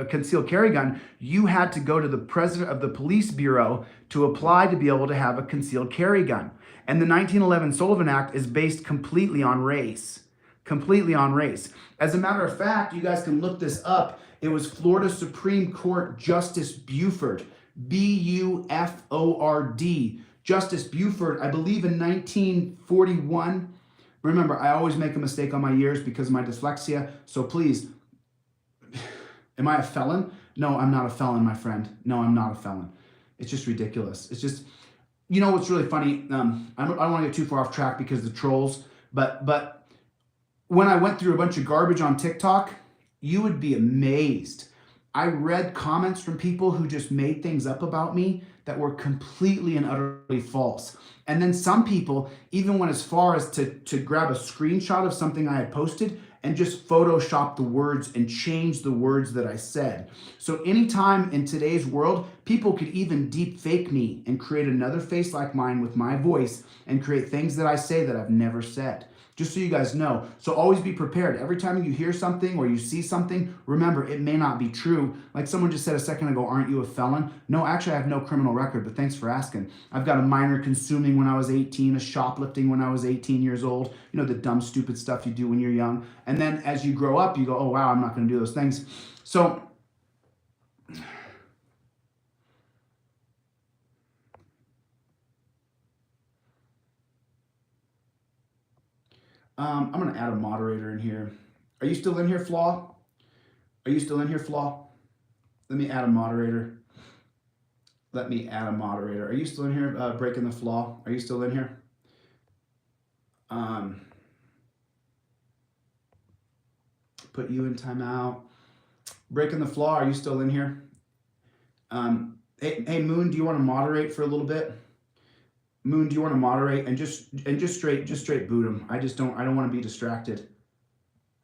carry gun, you had to go to the president of the police bureau to apply to be able to have a concealed carry gun. And the 1911 Sullivan Act is based completely on race. Completely on race. As a matter of fact, you guys can look this up. It was Florida Supreme Court Justice Buford, B-U-F-O-R-D. Justice Buford, I believe in 1941. Remember, I always make a mistake on my years because of my dyslexia. So please, am I a felon? No, I'm not a felon, my friend. No, I'm not a felon. It's just ridiculous. It's just, you know what's really funny? I don't want to get too far off track because of the trolls, but when I went through a bunch of garbage on TikTok, You would be amazed. I read comments from people who just made things up about me that were completely and utterly false. And then some people even went as far as to grab a screenshot of something I had posted and just Photoshop the words and change the words that I said. So anytime in today's world, people could even deep fake me and create another face like mine with my voice and create things that I say that I've never said. Just so you guys know. So always be prepared. Every time you hear something or you see something, remember, it may not be true. Like someone just said a second ago, aren't you a felon? No, actually I have no criminal record, but thanks for asking. I've got a minor consuming when I was 18, a shoplifting when I was 18 years old. You know, the dumb, stupid stuff you do when you're young. And then as you grow up, you go, oh, wow, I'm not going to do those things. So I'm going to add a moderator in here. Are you still in here, Flaw? Are you still in here, Flaw? Let me add a moderator. Let me add a moderator. Are you still in here, Breaking the Flaw? Are you still in here? Put you in timeout. Breaking the Flaw, are you still in here? Hey, Moon, do you want to moderate for a little bit? Moon, do you want to moderate and just straight boot him? I don't want to be distracted.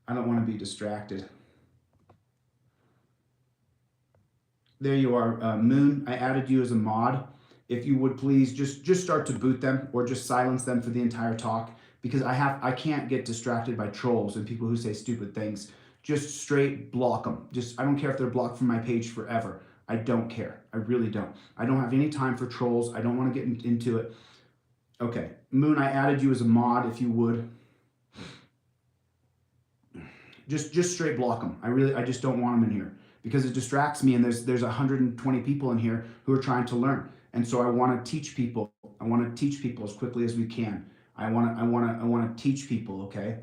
I don't want to be distracted. There you are, Moon. I added you as a mod. If you would please just start to boot them or just silence them for the entire talk, because I can't get distracted by trolls and people who say stupid things. Just straight block them. I don't care if they're blocked from my page forever. I don't care. I really don't. I don't have any time for trolls. I don't want to get into it. Okay, Moon, I added you as a mod, if you would. Just straight block them. I just don't want them in here because it distracts me, and there's 120 people in here who are trying to learn. And so I want to teach people. I want to teach people as quickly as we can. I want to teach people, okay?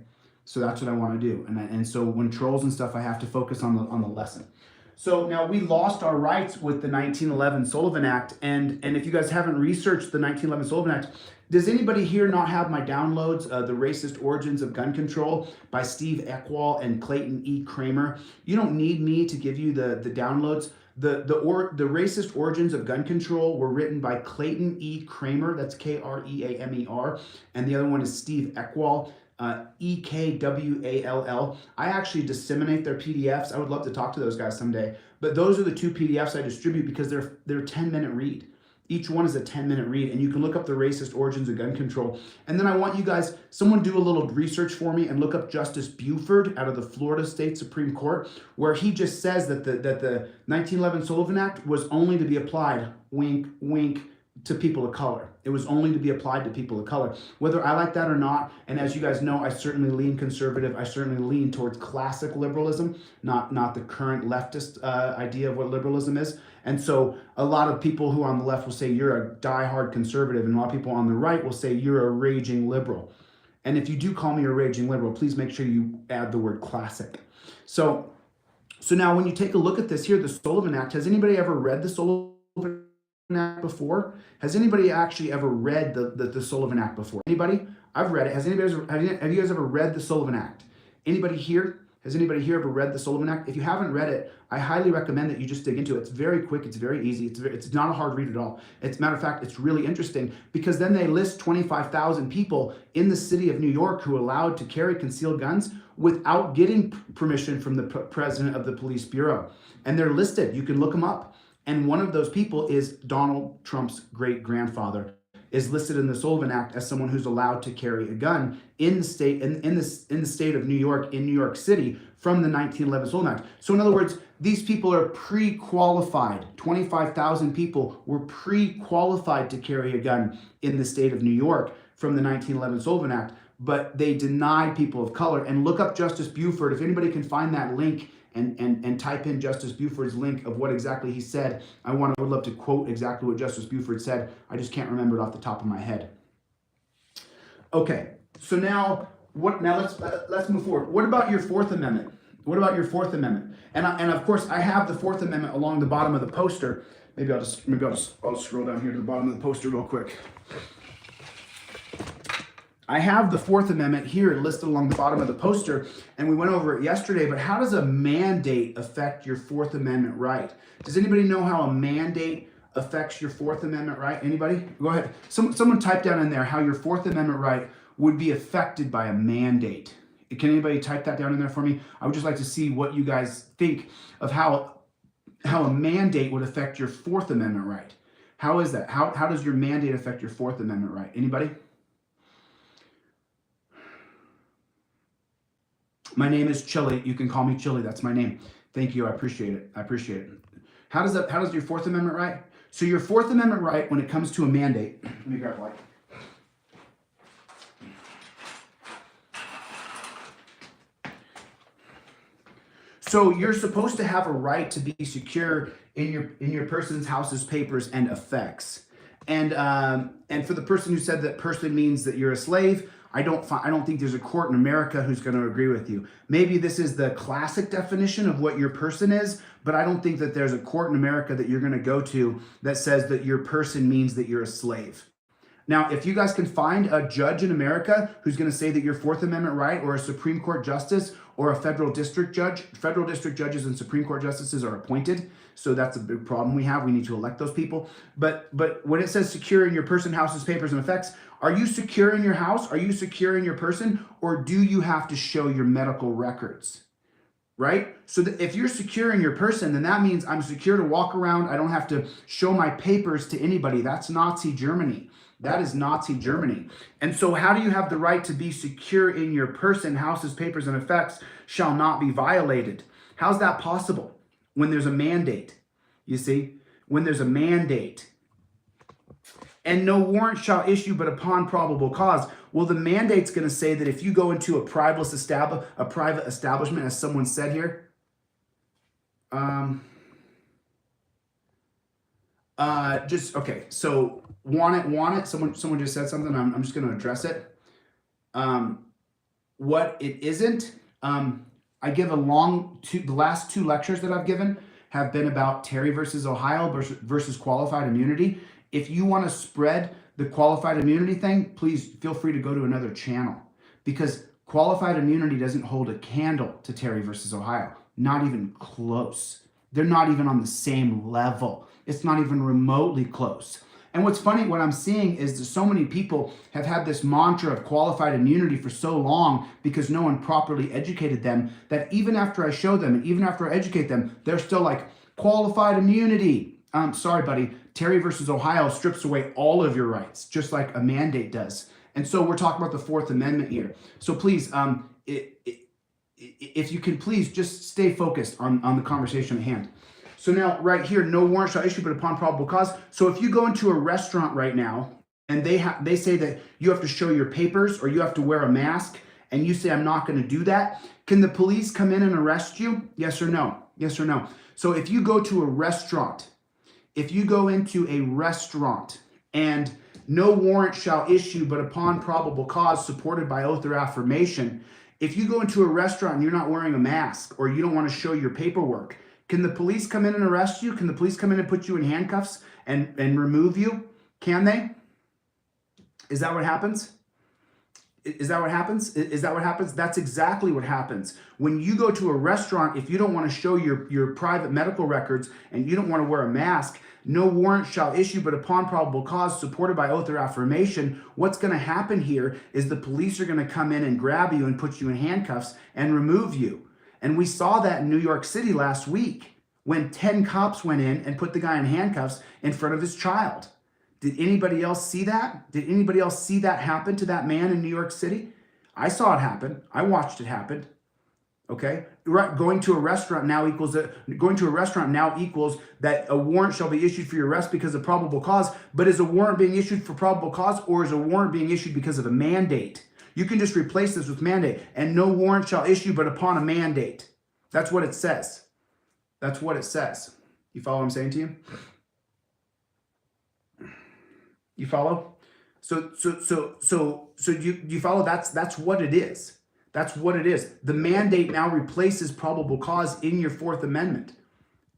So that's what I want to do. And so when trolls and stuff, I have to focus on the lesson. So now we lost our rights with the 1911 Sullivan Act, and if you guys haven't researched the 1911 Sullivan Act, does anybody here not have my downloads, The Racist Origins of Gun Control by Steve Eckwall and Clayton E. Kramer? You don't need me to give you the downloads. The Racist Origins of Gun Control were written by Clayton E. Kramer, that's K-R-E-A-M-E-R, and the other one is Steve Eckwall. Ekwall. I actually disseminate their PDFs. I would love to talk to those guys someday. But those are the two PDFs I distribute because they're 10-minute read. Each one is a 10-minute read, and you can look up The Racist Origins of Gun Control. And then I want you guys, someone do a little research for me and look up Justice Buford out of the Florida State Supreme Court, where he just says that the 1911 Sullivan Act was only to be applied, wink, wink, to people of color. It was only to be applied to people of color. Whether I like that or not, and as you guys know, I certainly lean conservative. I certainly lean towards classic liberalism, not the current leftist idea of what liberalism is. And so a lot of people who are on the left will say you're a diehard conservative, and a lot of people on the right will say you're a raging liberal. And if you do call me a raging liberal, please make sure you add the word classic. So now when you take a look at this here, the Sullivan Act, has anybody ever read the Sullivan Act before? Has anybody actually ever read the Sullivan Act before? Anybody? I've read it. Have you guys ever read the Sullivan Act? Anybody here? Has anybody here ever read the Sullivan Act? If you haven't read it, I highly recommend that you just dig into it. It's very quick. It's very easy. It's not a hard read at all. As a matter of fact, it's really interesting because then they list 25,000 people in the city of New York who are allowed to carry concealed guns without getting permission from the president of the police bureau. And they're listed. You can look them up. And one of those people is Donald Trump's great-grandfather, is listed in the Sullivan Act as someone who's allowed to carry a gun in the state in the state of New York, in New York City, from the 1911 Sullivan Act. So in other words, these people are pre-qualified. 25,000 people were pre-qualified to carry a gun in the state of New York from the 1911 Sullivan Act, but they denied people of color. And look up Justice Buford. If anybody can find that link and type in Justice Buford's link of what exactly he said. I would love to quote exactly what Justice Buford said. I just can't remember it off the top of my head. Okay, so now let's move forward. What about your Fourth Amendment? What about your Fourth Amendment? And of course I have the Fourth Amendment along the bottom of the poster. I'll scroll down here to the bottom of the poster real quick. I have the Fourth Amendment here listed along the bottom of the poster, and we went over it yesterday, but how does a mandate affect your Fourth Amendment right? Does anybody know how a mandate affects your Fourth Amendment right? Anybody? Go ahead. Someone type down in there how your Fourth Amendment right would be affected by a mandate. Can anybody type that down in there for me? I would just like to see what you guys think of how a mandate would affect your Fourth Amendment right. How is that? How does your mandate affect your Fourth Amendment right? Anybody? My name is Chili. You can call me Chili. That's my name. Thank you. I appreciate it. I appreciate it. How does your Fourth Amendment right? So your Fourth Amendment right when it comes to a mandate. Let me grab a light. So you're supposed to have a right to be secure in your person's, house's, papers, and effects. And for the person who said that person means that you're a slave, I don't think there's a court in America who's going to agree with you. Maybe this is the classic definition of what your person is, but I don't think that there's a court in America that you're going to go to that says that your person means that you're a slave. Now, if you guys can find a judge in America who's going to say that your Fourth Amendment right, or a Supreme Court justice, or a federal district judges and Supreme Court justices are appointed, so that's a big problem we have. We need to elect those people. But when it says secure in your person, house's, papers, and effects, are you secure in your house? Are you secure in your person? Or do you have to show your medical records? Right? So if you're secure in your person, then that means I'm secure to walk around. I don't have to show my papers to anybody. That's Nazi Germany. That is Nazi Germany. And so how do you have the right to be secure in your person, houses, papers, and effects shall not be violated? How's that possible? When there's a mandate, you see? When there's a mandate. And no warrant shall issue but upon probable cause. Well, the mandate's going to say that if you go into a private establishment, as someone said here, okay, so want it. Someone just said something. I'm just going to address it. What it isn't, I give the last two lectures that I've given have been about Terry versus Ohio versus qualified immunity. If you want to spread the qualified immunity thing, please feel free to go to another channel, because qualified immunity doesn't hold a candle to Terry versus Ohio. Not even close. They're not even on the same level. It's not even remotely close. And what's funny, what I'm seeing is that so many people have had this mantra of qualified immunity for so long because no one properly educated them, that even after I show them and even after I educate them, they're still like, qualified immunity. Sorry, buddy. Terry versus Ohio strips away all of your rights, just like a mandate does. And so we're talking about the Fourth Amendment here. So please, if you can please just stay focused on the conversation at hand. So now right here, no warrant shall issue but upon probable cause. So if you go into a restaurant right now and they say that you have to show your papers or you have to wear a mask, and you say, I'm not going to do that, can the police come in and arrest you? Yes or no? Yes or no? So if you go to a restaurant, and no warrant shall issue but upon probable cause supported by oath or affirmation, if you go into a restaurant and you're not wearing a mask or you don't want to show your paperwork, can the police come in and arrest you? Can the police come in and put you in handcuffs and remove you? Can they? Is that what happens? Is that what happens? Is that what happens? That's exactly what happens. When you go to a restaurant, if you don't want to show your private medical records and you don't want to wear a mask, no warrant shall issue but upon probable cause supported by oath or affirmation. What's going to happen here is the police are going to come in and grab you and put you in handcuffs and remove you. And we saw that in New York City last week when 10 cops went in and put the guy in handcuffs in front of his child. Did anybody else see that? Did anybody else see that happen to that man in New York City? I saw it happen. I watched it happen. Okay? Going to a restaurant now equals that a warrant shall be issued for your arrest because of probable cause. But is a warrant being issued for probable cause, or is a warrant being issued because of a mandate? You can just replace this with mandate. And no warrant shall issue but upon a mandate. That's what it says. That's what it says. You follow what I'm saying to you? You follow? So you follow? That's what it is. That's what it is. The mandate now replaces probable cause in your Fourth Amendment.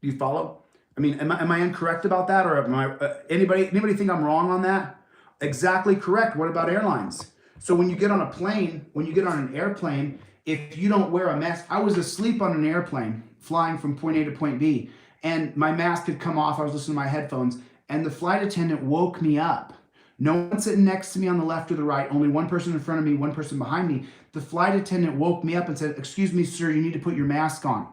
Do you follow? I mean, am I incorrect about that, or am I? Anybody think I'm wrong on that? Exactly correct. What about airlines? So when you get on a plane, when you get on an airplane, if you don't wear a mask, I was asleep on an airplane flying from point A to point B, and my mask had come off. I was listening to my headphones, and the flight attendant woke me up. No one sitting next to me on the left or the right, only one person in front of me, one person behind me. The flight attendant woke me up and said, "Excuse me, sir, you need to put your mask on."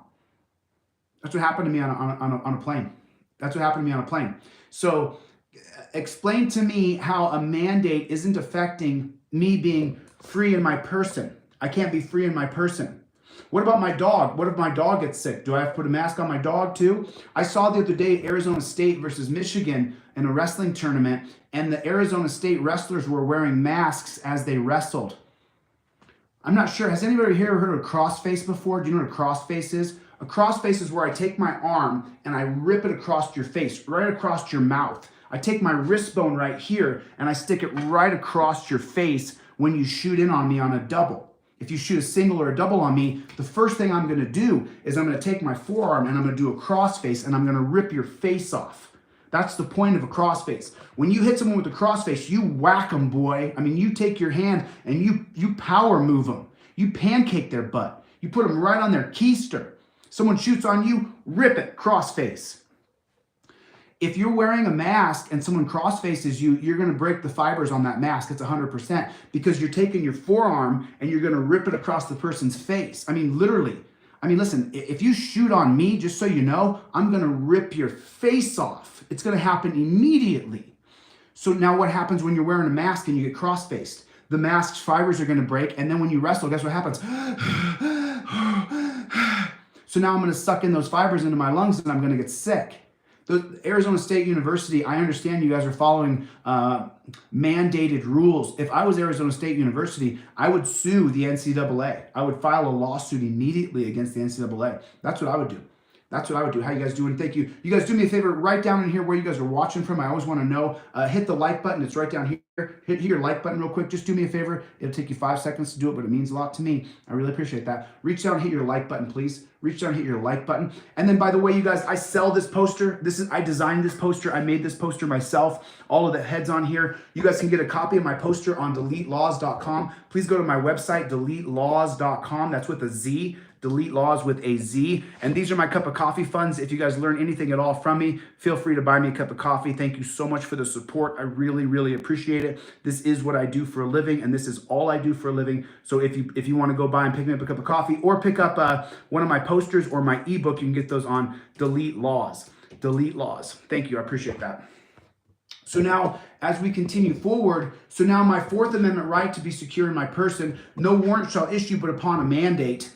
That's what happened to me on a plane. That's what happened to me on a plane. So explain to me how a mandate isn't affecting me being free in my person. I can't be free in my person. What about my dog? What if my dog gets sick? Do I have to put a mask on my dog too? I saw the other day Arizona State versus Michigan in a wrestling tournament, and the Arizona State wrestlers were wearing masks as they wrestled. I'm not sure. Has anybody here heard of a crossface before? Do you know what a crossface is? A crossface is where I take my arm and I rip it across your face, right across your mouth. I take my wrist bone right here and I stick it right across your face when you shoot in on me on a double. If you shoot a single or a double on me, the first thing I'm going to do is I'm going to take my forearm and I'm going to do a crossface and I'm going to rip your face off. That's the point of a crossface. When you hit someone with a crossface, you whack them, boy. I mean, you take your hand and you power move them. You pancake their butt. You put them right on their keister. Someone shoots on you, rip it, crossface. If you're wearing a mask and someone crossfaces you, you're going to break the fibers on that mask. It's 100% because you're taking your forearm and you're going to rip it across the person's face. I mean, literally. I mean, listen, if you shoot on me, just so you know, I'm going to rip your face off. It's going to happen immediately. So now what happens when you're wearing a mask and you get crossfaced? The mask's fibers are going to break, and then when you wrestle, guess what happens? So now I'm going to suck in those fibers into my lungs and I'm going to get sick. The Arizona State University, I understand you guys are following mandated rules. If I was Arizona State University, I would sue the NCAA. I would file a lawsuit immediately against the NCAA. That's what I would do. That's what I would do. How you guys doing? Thank you. You guys do me a favor, write down in here where you guys are watching from. I always want to know. Hit the like button. It's right down here. Hit your like button real quick. Just do me a favor. It'll take you 5 seconds to do it, but it means a lot to me. I really appreciate that. Reach down and hit your like button, please. Reach down and hit your like button. And then, by the way, you guys, I sell this poster. I designed this poster. I made this poster myself. All of the heads on here. You guys can get a copy of my poster on DeletelawZ.com. Please go to my website, DeletelawZ.com. That's with a Z. DeletelawZ with a Z. And these are my cup of coffee funds. If you guys learn anything at all from me, feel free to buy me a cup of coffee. Thank you so much for the support. I really, really appreciate it. This is what I do for a living, and this is all I do for a living. So if you want to go buy and pick me up a cup of coffee or pick up one of my posters or my ebook, you can get those on DeletelawZ. DeletelawZ. Thank you. I appreciate that. So now, as we continue forward, so now my Fourth Amendment right to be secure in my person, no warrant shall issue but upon a mandate.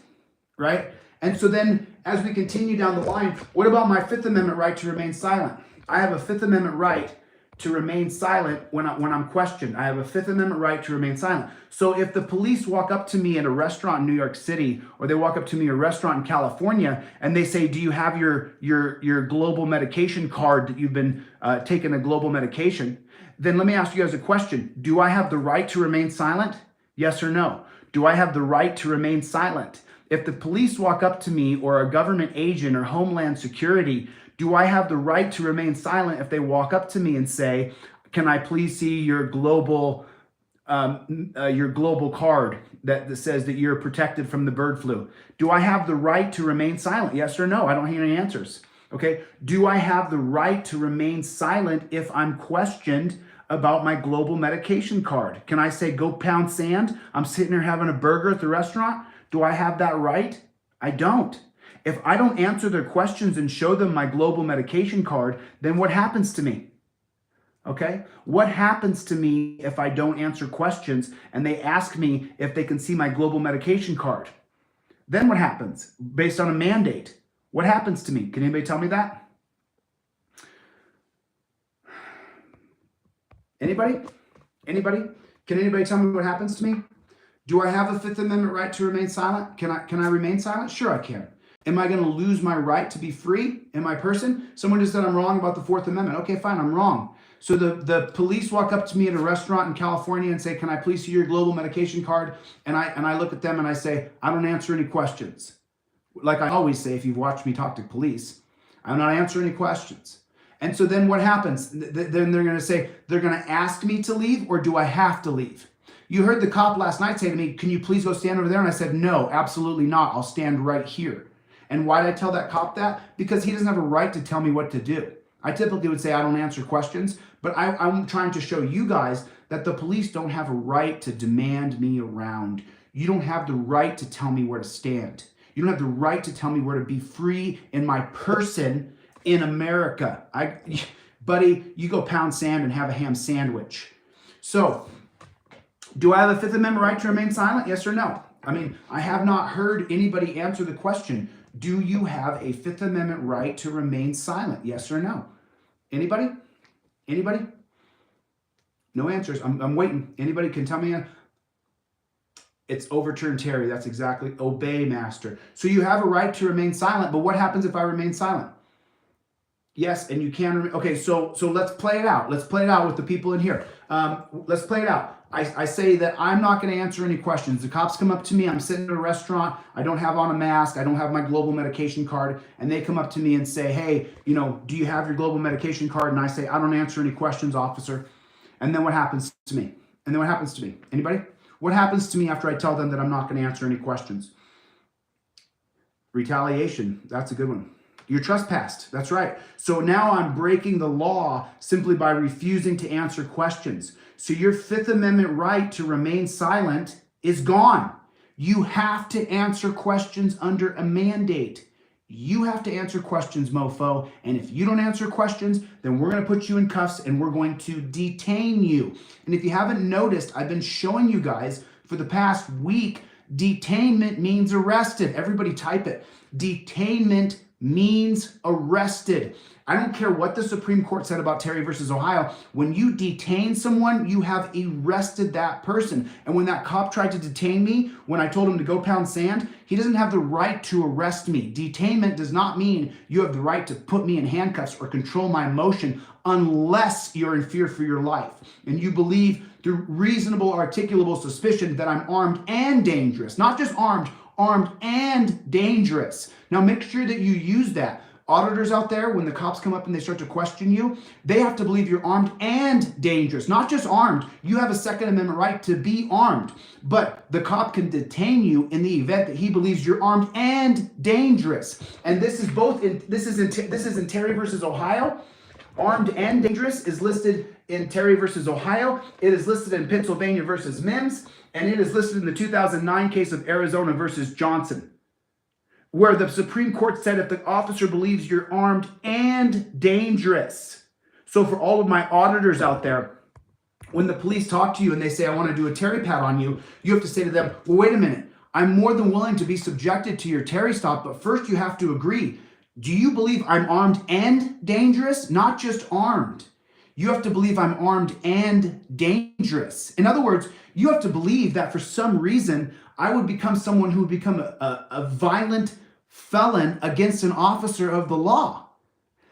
Right? And so then as we continue down the line, what about my Fifth Amendment right to remain silent? I have a Fifth Amendment right to remain silent when I'm questioned. I have a Fifth Amendment right to remain silent. So if the police walk up to me at a restaurant in New York City, or they walk up to me at a restaurant in California, and they say, "Do you have your global medication card that you've been taking a global medication?" Then let me ask you guys a question. Do I have the right to remain silent? Yes or no? Do I have the right to remain silent? If the police walk up to me, or a government agent or Homeland Security, do I have the right to remain silent if they walk up to me and say, "Can I please see your global card that says that you're protected from the bird flu"? Do I have the right to remain silent? Yes or no? I don't hear any answers. Okay. Do I have the right to remain silent if I'm questioned about my global medication card? Can I say, "Go pound sand"? I'm sitting here having a burger at the restaurant. Do I have that right? I don't. If I don't answer their questions and show them my global medication card, then what happens to me? Okay? What happens to me if I don't answer questions and they ask me if they can see my global medication card? Then what happens based on a mandate? What happens to me? Can anybody tell me that? Anybody? Anybody? Can anybody tell me what happens to me? Do I have a Fifth Amendment right to remain silent? Can I remain silent? Sure I can. Am I going to lose my right to be free in my person? Someone just said I'm wrong about the Fourth Amendment. Okay, fine, I'm wrong. So the police walk up to me at a restaurant in California and say, "Can I please see your global medication card?" And I look at them and I say, "I don't answer any questions." Like I always say, if you've watched me talk to police, I'm not answering any questions. And so then what happens? Then they're going to say, they're going to ask me to leave, or do I have to leave? You heard the cop last night say to me, can you please go stand over there? And I said, no, absolutely not. I'll stand right here. And why did I tell that cop that? Because he doesn't have a right to tell me what to do. I typically would say I don't answer questions, but I'm trying to show you guys that the police don't have a right to demand me around. You don't have the right to tell me where to stand. You don't have the right to tell me where to be free in my person in America. Buddy, you go pound sand and have a ham sandwich. So, do I have a Fifth Amendment right to remain silent? Yes or no? I mean, I have not heard anybody answer the question. Do you have a Fifth Amendment right to remain silent? Yes or no? Anybody? Anybody? No answers. I'm waiting. Anybody can tell me? It's overturned Terry. That's exactly. Obey, master. So you have a right to remain silent, but what happens if I remain silent? Yes, and you can. Okay, so let's play it out. Let's play it out with the people in here. Let's play it out. I say that I'm not going to answer any questions. The cops come up to me. I'm sitting at a restaurant. I don't have on a mask. I don't have my global medication card. And they come up to me and say, hey, do you have your global medication card? And I say, I don't answer any questions, officer. And then what happens to me? And then what happens to me? Anybody? What happens to me after I tell them that I'm not going to answer any questions? Retaliation. That's a good one. You're trespassed. That's right. So now I'm breaking the law simply by refusing to answer questions. So your Fifth Amendment right to remain silent is gone. You have to answer questions under a mandate. You have to answer questions, mofo. And if you don't answer questions, then we're going to put you in cuffs and we're going to detain you. And if you haven't noticed, I've been showing you guys for the past week, detainment means arrested. Everybody type it. Detainment means arrested. I don't care what the Supreme Court said about Terry versus Ohio. When you detain someone, you have arrested that person. And when that cop tried to detain me, when I told him to go pound sand, he doesn't have the right to arrest me. Detainment does not mean you have the right to put me in handcuffs or control my motion unless you're in fear for your life. And you believe through reasonable, articulable suspicion that I'm armed and dangerous. Not just armed and dangerous. Now make sure that you use that. Auditors out there, when the cops come up and they start to question you, they have to believe you're armed and dangerous. Not just armed. You have a Second Amendment right to be armed. But the cop can detain you in the event that he believes you're armed and dangerous. And this is in Terry versus Ohio. Armed and dangerous is listed in Terry versus Ohio. It is listed in Pennsylvania versus Mims. And it is listed in the 2009 case of Arizona versus Johnson, where the Supreme Court said if the officer believes you're armed and dangerous. So for all of my auditors out there, when the police talk to you and they say, I want to do a Terry pat on you, you have to say to them, well, wait a minute. I'm more than willing to be subjected to your Terry stop, but first you have to agree. Do you believe I'm armed and dangerous? Not just armed. You have to believe I'm armed and dangerous. In other words, you have to believe that for some reason, I would become someone who would become a violent felon against an officer of the law.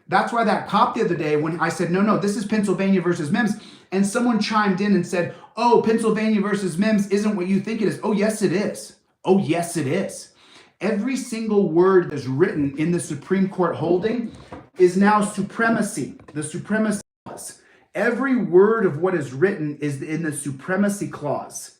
That's why that cop the other day, when I said, no, this is Pennsylvania versus Mims, and someone chimed in and said, oh, Pennsylvania versus Mims isn't what you think it is. Oh, yes, it is. Oh, yes, it is. Every single word that's written in the Supreme Court holding is now supremacy, the Supremacy Clause. Every word of what is written is in the Supremacy Clause.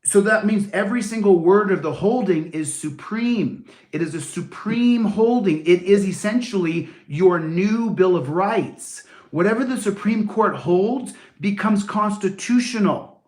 So that means every single word of the holding is supreme. It is a supreme holding. It is essentially your new Bill of Rights. Whatever the Supreme Court holds becomes constitutional.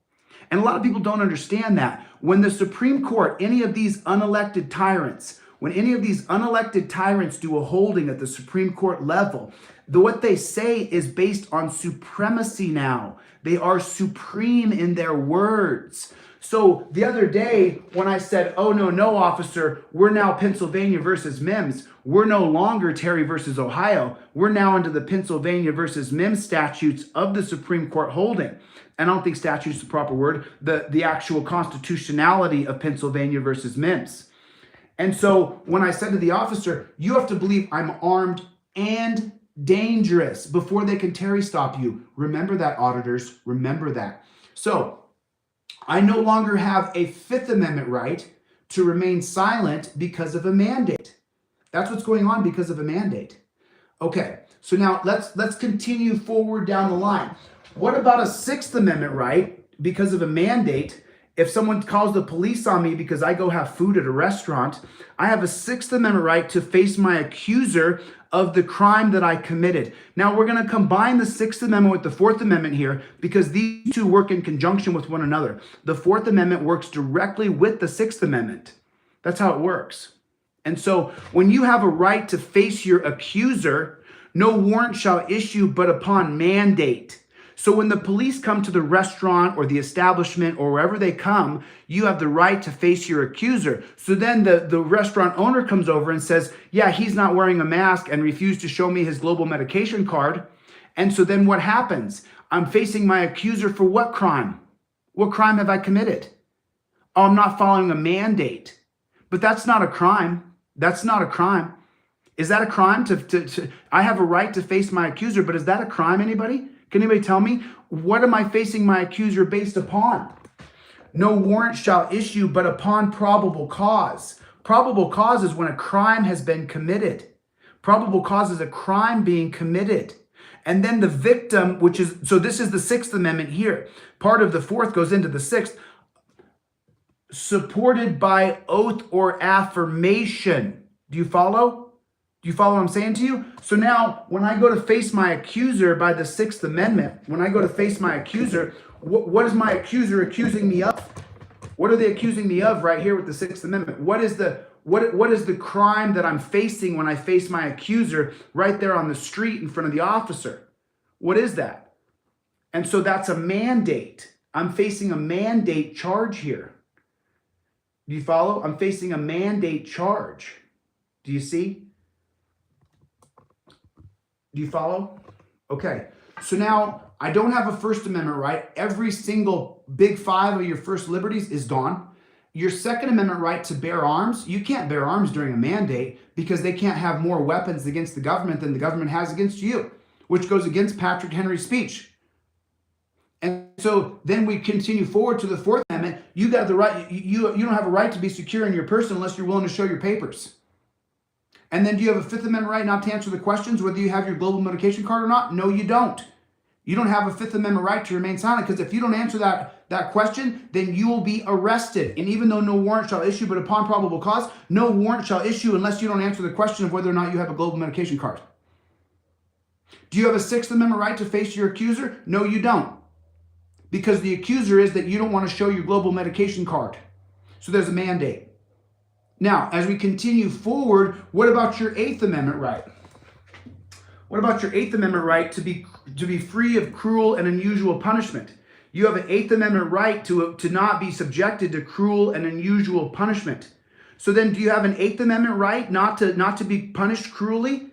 And a lot of people don't understand that. When the Supreme Court, any of these unelected tyrants, when any of these unelected tyrants do a holding at the Supreme Court level, what they say is based on supremacy now. They are supreme in their words. So the other day when I said, oh, no, officer, we're now Pennsylvania versus Mims. We're no longer Terry versus Ohio. We're now under the Pennsylvania versus Mims statutes of the Supreme Court holding. And I don't think statute is the proper word, the actual constitutionality of Pennsylvania versus Mims. And so when I said to the officer, you have to believe I'm armed and dangerous before they can Terry stop you. Remember that, auditors. Remember that. So I no longer have a Fifth Amendment right to remain silent because of a mandate. That's what's going on because of a mandate. Okay, so now let's continue forward down the line. What about a Sixth Amendment right because of a mandate, if someone calls the police on me because I go have food at a restaurant, I have a Sixth Amendment right to face my accuser of the crime that I committed. Now, we're going to combine the Sixth Amendment with the Fourth Amendment here because these two work in conjunction with one another. The Fourth Amendment works directly with the Sixth Amendment. That's how it works. And so when you have a right to face your accuser, no warrant shall issue but upon mandate. So when the police come to the restaurant or the establishment or wherever they come, you have the right to face your accuser. So then the restaurant owner comes over and says, yeah, he's not wearing a mask and refused to show me his global medication card. And so then what happens? I'm facing my accuser for what crime? What crime have I committed? Oh, I'm not following a mandate. But that's not a crime. That's not a crime. Is that a crime? I have a right to face my accuser, but is that a crime, anybody? Can anybody tell me? What am I facing my accuser based upon? No warrant shall issue but upon probable cause. Probable cause is when a crime has been committed. Probable cause is a crime being committed. And then the victim, which is, so this is the Sixth Amendment here. Part of the Fourth goes into the Sixth. Supported by oath or affirmation. Do you follow? Do you follow what I'm saying to you? So now, when I go to face my accuser by the Sixth Amendment, when I go to face my accuser, what is my accuser accusing me of? What are they accusing me of right here with the Sixth Amendment? What is the crime that I'm facing when I face my accuser right there on the street in front of the officer? What is that? And so that's a mandate. I'm facing a mandate charge here. Do you follow? I'm facing a mandate charge. Do you see? Do you follow? Okay. So now I don't have a First Amendment right. Every single big five of your first liberties is gone. Your Second Amendment right to bear arms, you can't bear arms during a mandate because they can't have more weapons against the government than the government has against you, which goes against Patrick Henry's speech. And so then we continue forward to the Fourth Amendment. You got the right, you don't have a right to be secure in your person unless you're willing to show your papers. And then do you have a Fifth Amendment right not to answer the questions whether you have your global medication card or not? No, you don't. You don't have a Fifth Amendment right to remain silent because if you don't answer that question, then you will be arrested. And even though no warrant shall issue but upon probable cause, no warrant shall issue unless you don't answer the question of whether or not you have a global medication card. Do you have a Sixth Amendment right to face your accuser? No, you don't. Because the accuser is that you don't want to show your global medication card. So there's a mandate. Now, as we continue forward, what about your Eighth Amendment right? What about your Eighth Amendment right to be free of cruel and unusual punishment? You have an Eighth Amendment right to not be subjected to cruel and unusual punishment. So then do you have an Eighth Amendment right not to be punished cruelly?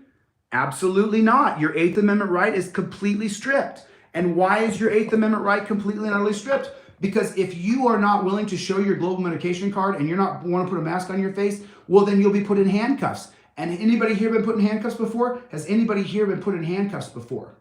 Absolutely not. Your Eighth Amendment right is completely stripped. And why is your Eighth Amendment right completely and utterly stripped? Because if you are not willing to show your global medication card and you're not want to put a mask on your face, well, then you'll be put in handcuffs. And anybody here been put in handcuffs before? Has anybody here been put in handcuffs before?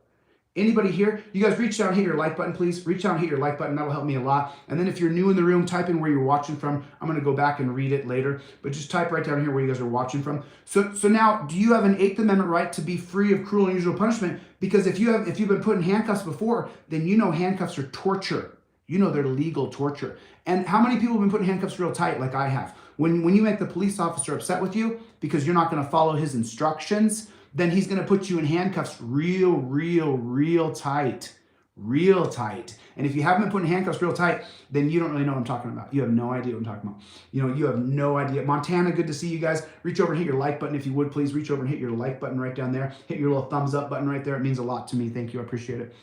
Anybody here? You guys reach down and hit your like button, please. Reach down and hit your like button. That'll help me a lot. And then if you're new in the room, type in where you're watching from. I'm going to go back and read it later. But just type right down here where you guys are watching from. So now, do you have an Eighth Amendment right to be free of cruel and unusual punishment? Because if you've been put in handcuffs before, then you know handcuffs are torture. You know they're legal torture. And how many people have been put in handcuffs real tight like I have? When you make the police officer upset with you because you're not going to follow his instructions, then he's going to put you in handcuffs real tight. Real tight. And if you haven't been put in handcuffs real tight, then you don't really know what I'm talking about. You have no idea what I'm talking about. You have no idea. Montana, good to see you guys. Reach over and hit your like button if you would, please. Reach over and hit your like button right down there. Hit your little thumbs up button right there. It means a lot to me. Thank you. I appreciate it.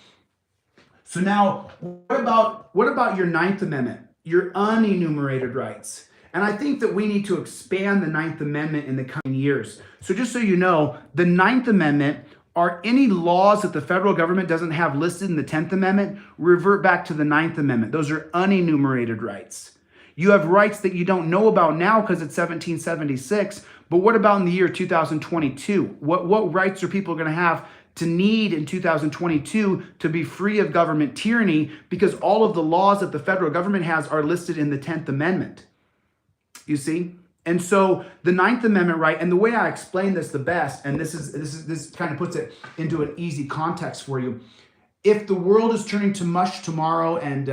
So now, what about your Ninth Amendment, your unenumerated rights? And I think that we need to expand the Ninth Amendment in the coming years. So just so you know, the Ninth Amendment are any laws that the federal government doesn't have listed in the 10th Amendment, revert back to the Ninth Amendment. Those are unenumerated rights. You have rights that you don't know about now because it's 1776, but what about in the year 2022? What rights are people going to have to need in 2022 to be free of government tyranny because all of the laws that the federal government has are listed in the 10th Amendment? You see? And so the Ninth Amendment right, and the way I explain this the best, and this kind of puts it into an easy context for you. if the world is turning to mush tomorrow and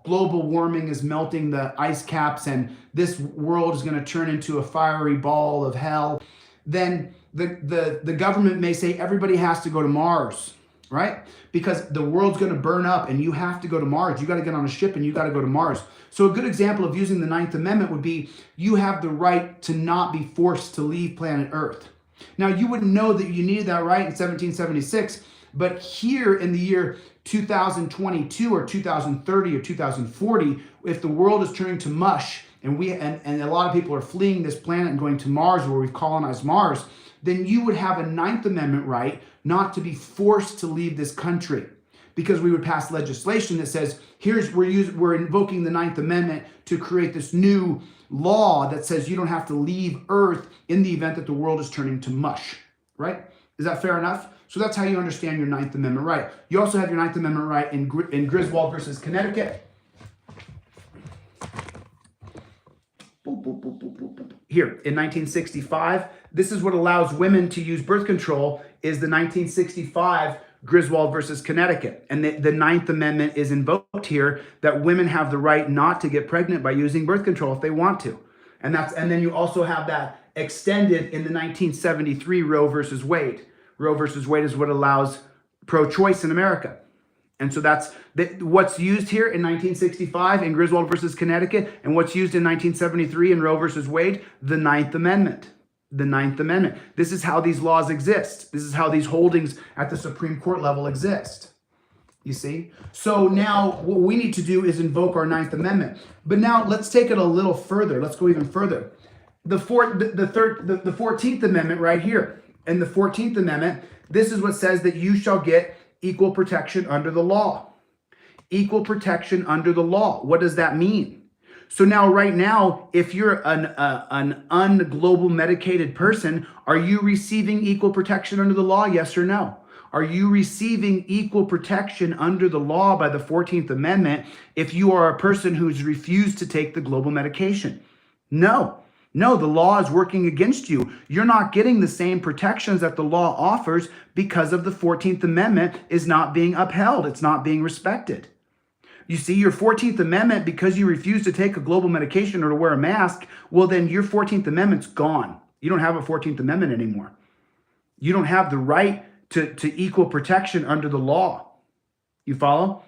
global warming is melting the ice caps and this world is going to turn into a fiery ball of hell, then the government may say everybody has to go to Mars, right? Because the world's going to burn up and you have to go to Mars. You got to get on a ship and you got to go to Mars. So a good example of using the Ninth Amendment would be you have the right to not be forced to leave planet Earth. Now, you wouldn't know that you needed that right in 1776, but here in the year 2022 or 2030 or 2040, if the world is turning to mush and a lot of people are fleeing this planet and going to Mars, where we've colonized Mars, then you would have a Ninth Amendment right not to be forced to leave this country, because we would pass legislation that says, we're invoking the Ninth Amendment to create this new law that says you don't have to leave Earth in the event that the world is turning to mush, right? Is that fair enough? So that's how you understand your Ninth Amendment right. You also have your Ninth Amendment right in Griswold versus Connecticut. Here, in 1965, this is what allows women to use birth control, is the 1965 Griswold versus Connecticut. And the Ninth Amendment is invoked here, that women have the right not to get pregnant by using birth control if they want to. And then you also have that extended in the 1973 Roe versus Wade. Roe versus Wade is what allows pro-choice in America. And so that's what's used here in 1965 in Griswold versus Connecticut, and what's used in 1973 in Roe versus Wade, the Ninth Amendment. The Ninth Amendment. This is how these laws exist. This is how these holdings at the Supreme Court level exist. You see? So now what we need to do is invoke our Ninth Amendment. But now let's take it a little further. Let's go even further. The 14th Amendment right here. In the 14th Amendment, this is what says that you shall get equal protection under the law. Equal protection under the law. What does that mean? So now, right now, if you're an unglobal medicated person, are you receiving equal protection under the law? Yes or no? Are you receiving equal protection under the law by the 14th Amendment if you are a person who's refused to take the global medication? No. No, the law is working against you. You're not getting the same protections that the law offers because of the 14th Amendment is not being upheld. It's not being respected. You see, your 14th Amendment, because you refuse to take a global medication or to wear a mask, well, then your 14th Amendment's gone. You don't have a 14th Amendment anymore. You don't have the right to equal protection under the law. You follow?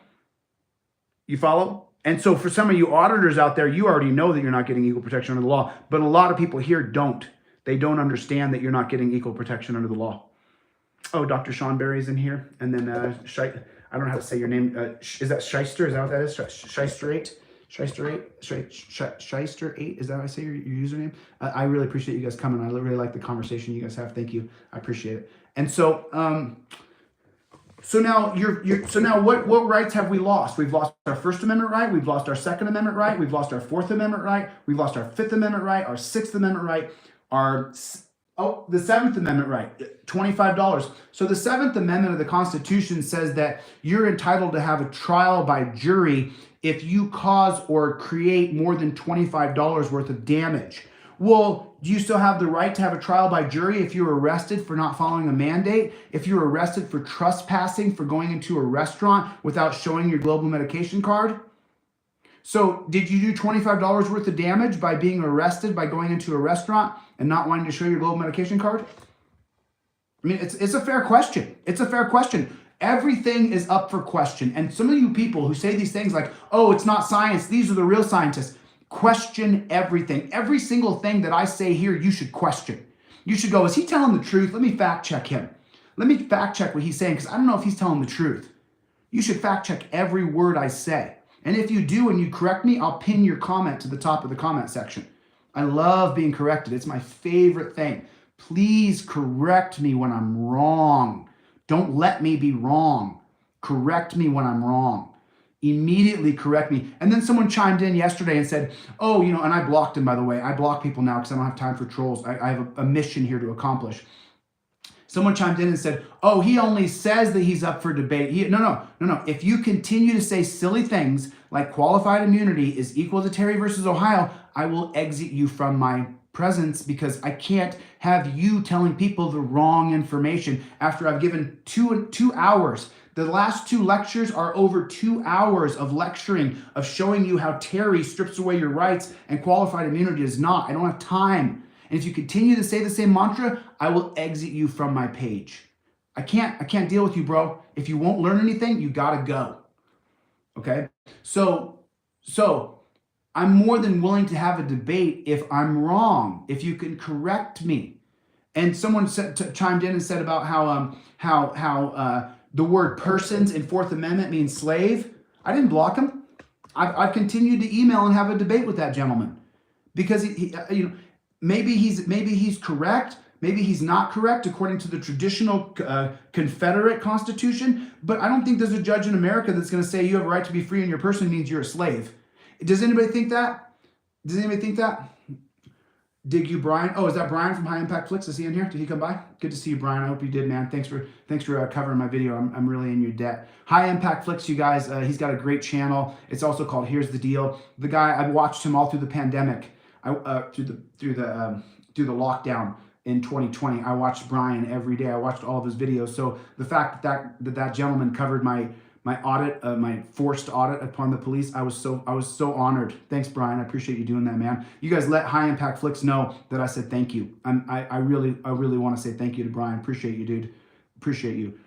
You follow? And so for some of you auditors out there, you already know that you're not getting equal protection under the law, but a lot of people here don't. They don't understand that you're not getting equal protection under the law. Oh, Dr. Sean Berry's in here. And then, I don't know how to say your name. Is that Shyster? Is that what that is? Shyster 8? Shyster 8? Is that how I say your username? I really appreciate you guys coming. I really like the conversation you guys have. Thank you. I appreciate it. And so, So now what rights have we lost? We've lost our First Amendment right, we've lost our Second Amendment right, we've lost our Fourth Amendment right, we've lost our Fifth Amendment right, our Sixth Amendment right, the Seventh Amendment right, $25. So the Seventh Amendment of the Constitution says that you're entitled to have a trial by jury if you cause or create more than $25 worth of damage. Well, do you still have the right to have a trial by jury if you're arrested for not following a mandate? If you're arrested for trespassing, for going into a restaurant without showing your global medication card? So did you do $25 worth of damage by being arrested by going into a restaurant and not wanting to show your global medication card? I mean, it's a fair question. It's a fair question. Everything is up for question. And some of you people who say these things like, oh, it's not science, these are the real scientists. Question everything. Every single thing that I say here, you should question. You should go, is he telling the truth? Let me fact check him. Let me fact check what he's saying, because I don't know if he's telling the truth. You should fact check every word I say. And if you do and you correct me, I'll pin your comment to the top of the comment section. I love being corrected. It's my favorite thing. Please correct me when I'm wrong. Don't let me be wrong. Correct me when I'm wrong. Immediately correct me. And then someone chimed in yesterday and said, oh, and I blocked him, by the way. I block people now because I don't have time for trolls. I have a mission here to accomplish. Someone chimed in and said, oh, he only says that he's up for debate. No. If you continue to say silly things like qualified immunity is equal to Terry versus Ohio, I will exit you from my presence, because I can't have you telling people the wrong information after I've given two hours The last 2 lectures are over 2 hours of lecturing, of showing you how Terry strips away your rights and qualified immunity does not. I don't have time. And if you continue to say the same mantra, I will exit you from my page. I can't deal with you, bro. If you won't learn anything, you gotta go. Okay? So I'm more than willing to have a debate if I'm wrong, if you can correct me. And someone chimed in and said about how the word persons in Fourth Amendment means slave. I didn't block him. I've continued to email and have a debate with that gentleman because he maybe he's correct, maybe he's not correct according to the traditional Confederate Constitution. But I don't think there's a judge in America that's going to say you have a right to be free and your person means you're a slave. Does anybody think that? Does anybody think that? Dig you, Brian. Oh, is that Brian from High Impact Flicks? Is he in here? Did he come by? Good to see you, Brian. I hope you did, man. Thanks for covering my video. I'm really in your debt. High Impact Flicks, you guys. He's got a great channel. It's also called Here's the Deal. The guy, I've watched him all through the pandemic, through the lockdown in 2020. I watched Brian every day. I watched all of his videos. So the fact that gentleman covered my audit, my forced audit upon the police, I was so honored. Thanks, Brian. I appreciate you doing that, man. You guys let High Impact Flicks know that I said thank you. I really want to say thank you to Brian. Appreciate you, dude. Appreciate you.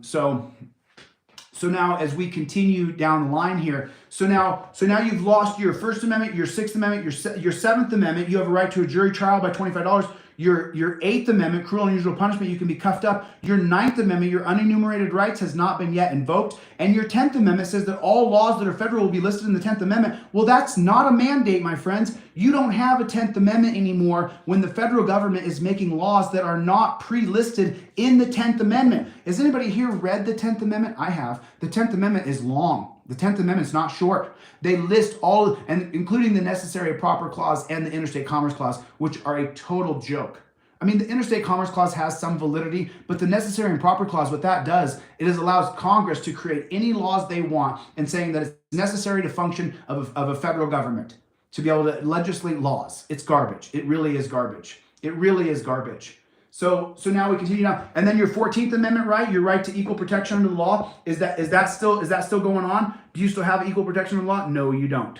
So now as we continue down the line here, so now you've lost your First Amendment, your Sixth Amendment, your Seventh Amendment. You have a right to a jury trial by $25. Your Eighth Amendment, cruel and unusual punishment, you can be cuffed up. Your Ninth Amendment, your unenumerated rights has not been yet invoked. And your 10th Amendment says that all laws that are federal will be listed in the 10th Amendment. Well, that's not a mandate, my friends. You don't have a 10th Amendment anymore when the federal government is making laws that are not pre-listed in the 10th Amendment. Has anybody here read the 10th Amendment? I have. The 10th Amendment is long. The 10th Amendment is not short. They list all, and including the necessary and proper clause and the interstate commerce clause, which are a total joke. I mean, the interstate commerce clause has some validity, but the necessary and proper clause, what that does, it allows Congress to create any laws they want and saying that it's necessary to function of a federal government to be able to legislate laws. It's garbage. It really is garbage. It really is garbage. So now we continue now, and then your 14th Amendment right, your right to equal protection under the law, is that still going on? Do you still have equal protection under the law? No, you don't.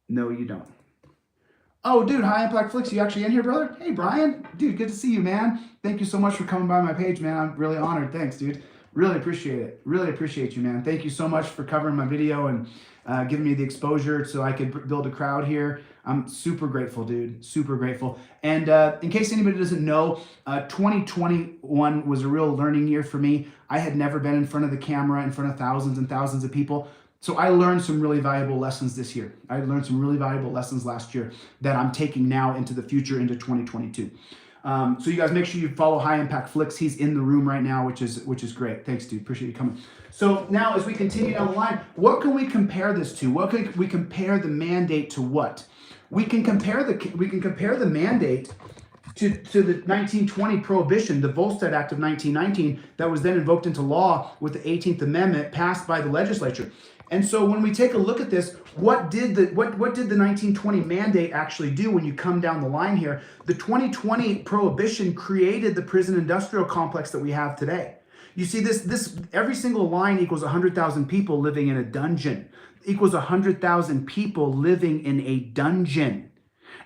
No, you don't. Oh, dude, High Impact Flicks, you actually in here, brother? Hey, Brian, dude, good to see you, man. Thank you so much for coming by my page, man. I'm really honored. Thanks, dude. Really appreciate it. Really appreciate you, man. Thank you so much for covering my video and giving me the exposure so I could build a crowd here. I'm super grateful, dude. Super grateful. And in case anybody doesn't know, 2021 was a real learning year for me. I had never been in front of the camera in front of thousands and thousands of people. So I learned some really valuable lessons this year. I learned some really valuable lessons last year that I'm taking now into the future, into 2022. So you guys make sure you follow High Impact Flicks. He's in the room right now, which is great. Thanks, dude. Appreciate you coming. So now as we continue down the line, what can we compare this to? What can we compare the mandate to what? We can compare the mandate to the 1920 Prohibition, the Volstead Act of 1919, that was then invoked into law with the 18th Amendment passed by the legislature. And so when we take a look at this, what did the 1920 mandate actually do when you come down the line here? The 2020 Prohibition created the prison industrial complex that we have today. You see this every single line equals 100,000 people living in a dungeon. Equals 100,000 people living in a dungeon.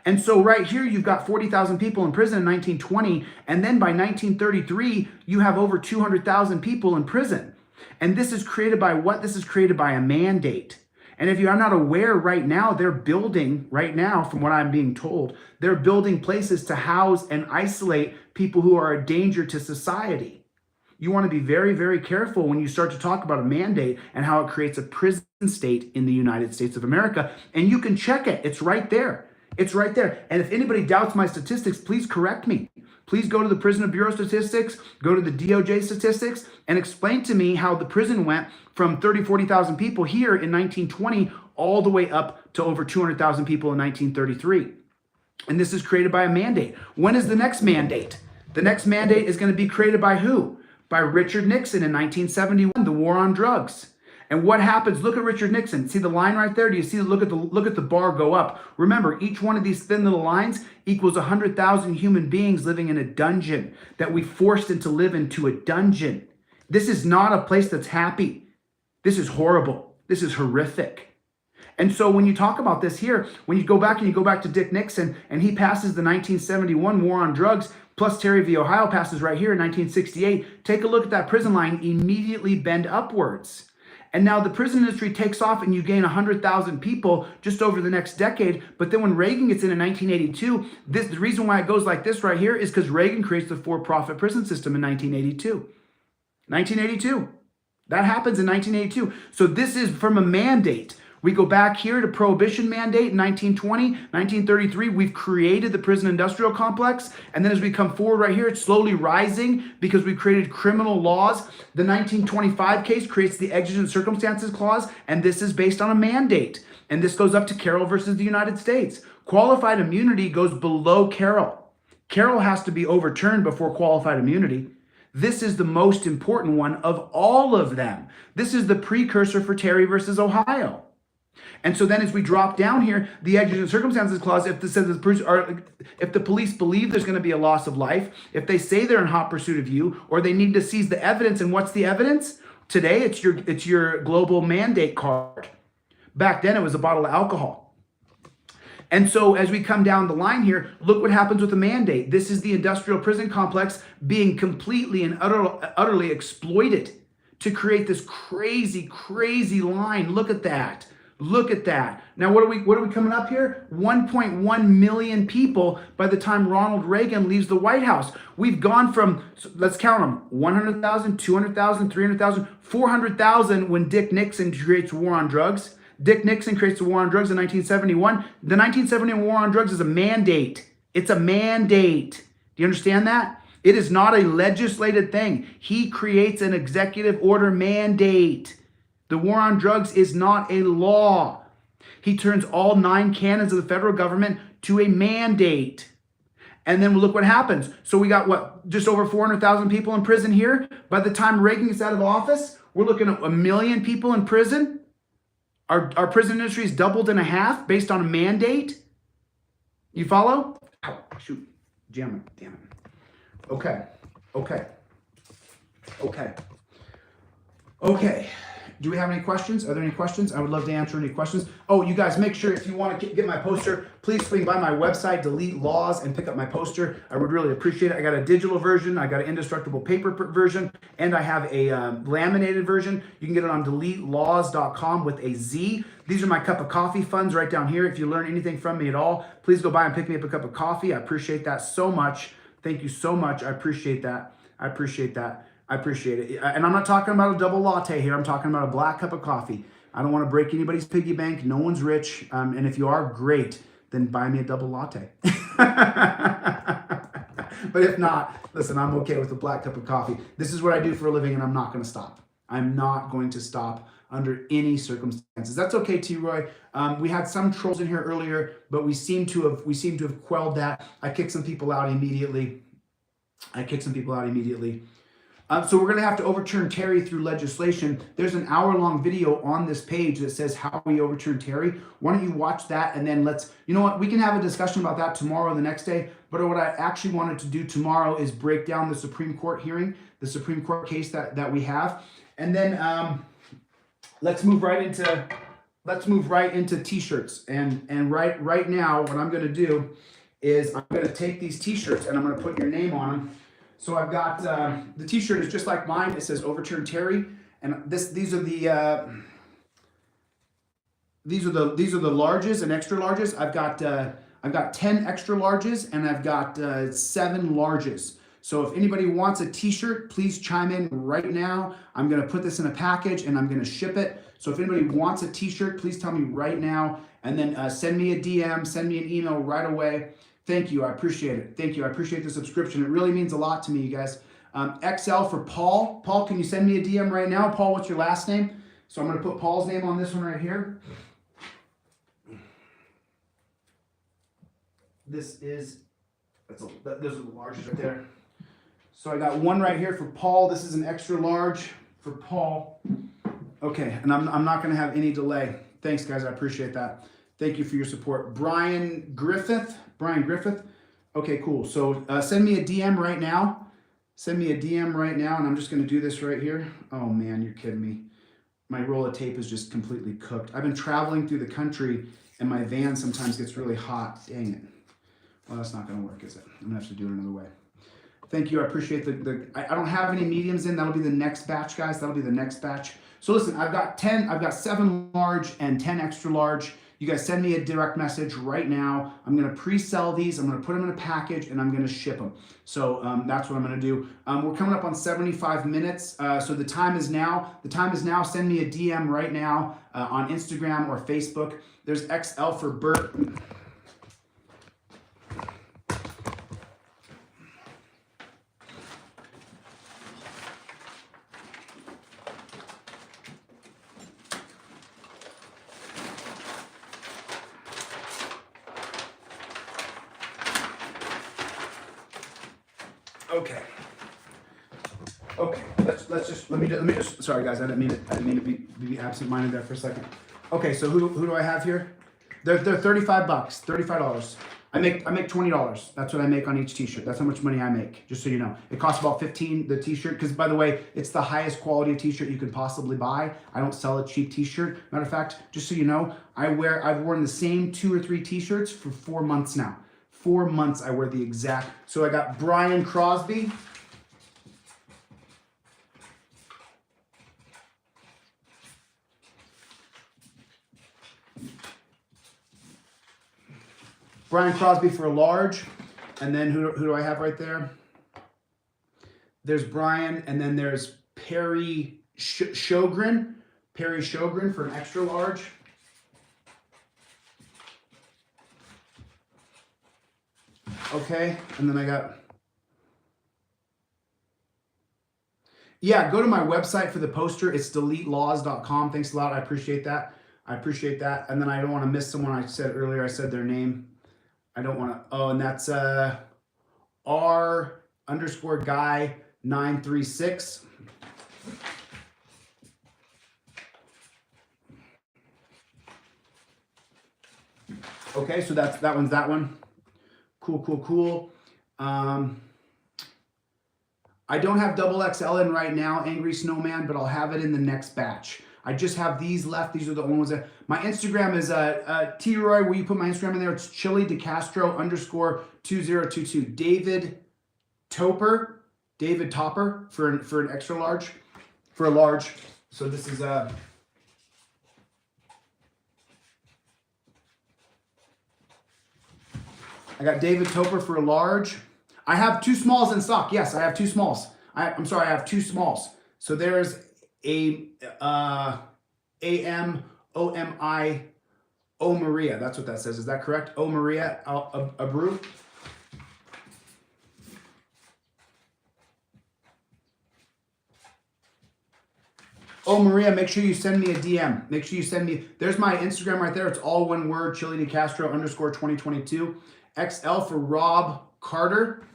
And so right here, you've got 40,000 people in prison in 1920. And then by 1933, you have over 200,000 people in prison. And this is created by what? This is created by a mandate. And if you are not aware right now, they're building right now, from what I'm being told, they're building places to house and isolate people who are a danger to society. You want to be very, very careful when you start to talk about a mandate and how it creates a prison state in the United States of America. And you can check it. It's right there. It's right there. And if anybody doubts my statistics, please correct me. Please go to the Prison Bureau statistics, go to the DOJ statistics, and explain to me how the prison went from 30, 40,000 people here in 1920 all the way up to over 200,000 people in 1933. And this is created by a mandate. When is the next mandate? The next mandate is going to be created by who? By Richard Nixon in 1971, the war on drugs. And what happens? Look at Richard Nixon. See the line right there? Do you see? Look at the bar go up. Remember, each one of these thin little lines equals 100,000 human beings living in a dungeon that we forced into live into a dungeon. This is not a place that's happy. This is horrible. This is horrific. And so when you talk about this here, when you go back to Dick Nixon, and he passes the 1971 war on drugs, plus Terry v. Ohio passes right here in 1968, take a look at that prison line, immediately bend upwards. And now the prison industry takes off and you gain 100,000 people just over the next decade. But then when Reagan gets in 1982, the reason why it goes like this right here is because Reagan creates the for-profit prison system in 1982. 1982. That happens in 1982. So this is from a mandate. We go back here to Prohibition mandate in 1920, 1933. We've created the prison industrial complex. And then as we come forward right here, it's slowly rising because we've created criminal laws. The 1925 case creates the exigent circumstances clause, and this is based on a mandate. And this goes up to Carroll versus the United States. Qualified immunity goes below Carroll. Carroll has to be overturned before qualified immunity. This is the most important one of all of them. This is the precursor for Terry versus Ohio. And so then as we drop down here, the exigent circumstances clause, if the police believe there's going to be a loss of life, if they say they're in hot pursuit of you, or they need to seize the evidence, and what's the evidence? Today, it's your global mandate card. Back then, it was a bottle of alcohol. And so as we come down the line here, look what happens with the mandate. This is the industrial prison complex being completely and utterly exploited to create this crazy, crazy line. Look at that. Look at that. Now, what are we coming up here? 1.1 million people by the time Ronald Reagan leaves the White House. We've gone from, let's count them, 100,000, 200,000, 300,000, 400,000 when Dick Nixon creates war on drugs. Dick Nixon creates the war on drugs in 1971. The 1971 war on drugs is a mandate. It's a mandate. Do you understand that? It is not a legislated thing. He creates an executive order mandate. The war on drugs is not a law. He turns all 9 canons of the federal government to a mandate. And then look what happens. So we got what? Just over 400,000 people in prison here. By the time Reagan gets out of office, we're looking at 1 million people in prison. Our prison industry is doubled in half based on a mandate. You follow? Ow, shoot. Damn it. Okay. Do we have any questions? Are there any questions? I would love to answer any questions. Oh, you guys, make sure if you want to get my poster, please swing by my website, DeletelawZ, and pick up my poster. I would really appreciate it. I got a digital version, I got an indestructible paper version, and I have a laminated version. You can get it on DeletelawZ.com with a Z. These are my cup of coffee funds right down here. If you learn anything from me at all, please go by and pick me up a cup of coffee. I appreciate that so much. Thank you so much. I appreciate that. I appreciate it. And I'm not talking about a double latte here. I'm talking about a black cup of coffee. I don't want to break anybody's piggy bank. No one's rich. And if you are, great. Then buy me a double latte. But if not, listen, I'm okay with a black cup of coffee. This is what I do for a living, and I'm not going to stop. I'm not going to stop under any circumstances. That's okay, T. Roy. We had some trolls in here earlier, but we seem to have quelled that. I kicked some people out immediately. So we're going to have to overturn Terry through legislation. There's an hour-long video on this page that says how we overturn Terry. Why don't you watch that, and then you know what, we can have a discussion about that tomorrow or the next day. But what I actually wanted to do tomorrow is break down the Supreme Court hearing, the Supreme Court case that we have. And then let's move right into t-shirts. And right now, what I'm going to do is I'm going to take these t-shirts and I'm going to put your name on them. So I've got the t-shirt is just like mine. It says overturn Terry, and these are the larges and extra larges. I've got 10 extra larges and I've got 7 larges. So if anybody wants a t-shirt, please chime in right now. I'm going to put this in a package and I'm going to ship it. So if anybody wants a t-shirt, please tell me right now, and then send me a DM, send me an email right away. Thank you. I appreciate it. Thank you. I appreciate the subscription. It really means a lot to me, you guys. XL for Paul. Paul, can you send me a DM right now? Paul, what's your last name? So I'm going to put Paul's name on this one right here. Those are the largest right there. So I got one right here for Paul. This is an extra large for Paul. Okay, and I'm not going to have any delay. Thanks, guys. I appreciate that. Thank you for your support. Brian Griffith. Okay, cool. So send me a DM right now. Send me a DM right now, and I'm just going to do this right here. Oh, man, you're kidding me. My roll of tape is just completely cooked. I've been traveling through the country, and my van sometimes gets really hot. Dang it. Well, that's not going to work, is it? I'm going to have to do it another way. Thank you. I appreciate I don't have any mediums in. That'll be the next batch, guys. That'll be the next batch. So listen, I've got 7 large and 10 extra large. You guys send me a direct message right now. I'm going to pre-sell these. I'm going to put them in a package, and I'm going to ship them. So that's what I'm going to do. We're coming up on 75 minutes. So the time is now. The time is now. Send me a DM right now on Instagram or Facebook. There's XL for Bert. Okay. Let me just. Sorry, guys. I didn't mean to be absent-minded there for a second. Okay. So who do I have here? They're $35, $35. I make $20. That's what I make on each T-shirt. That's how much money I make. Just so you know, it costs about $15 the T-shirt. Because by the way, it's the highest quality T-shirt you could possibly buy. I don't sell a cheap T-shirt. Matter of fact, just so you know, I've worn the same 2 or 3 T-shirts for 4 months now. 4 months I wear the exact. So I got Brian Crosby. Brian Crosby for a large, and then who do I have right there? There's Brian, and then there's Perry Sjogren. Perry Sjogren for an extra large. Okay, and then I got... Yeah, go to my website for the poster. It's DeletelawZ.com. Thanks a lot. I appreciate that. And then I don't want to miss someone I said earlier. I said their name. I don't want to. Oh, and that's R_guy936. Okay, so that one's that one. Cool. I don't have XXL in right now, Angry Snowman, but I'll have it in the next batch. I just have these left. These are the only ones that... My Instagram is T-Roy. Will you put my Instagram in there? It's Chili DeCastro _2022. David Topper for an extra large. For a large. So this is I got David Topper for a large. I have 2 smalls in stock. Yes, I have 2 smalls. I'm sorry, I have 2 smalls. So there's AMOMI O Maria. That's what that says. Is that correct? O Maria Abreu. Oh, Maria, make sure you send me a DM. Make sure you send me. There's my Instagram right there. It's all one word, Chili DeCastro _2022. XL for Rob Carter.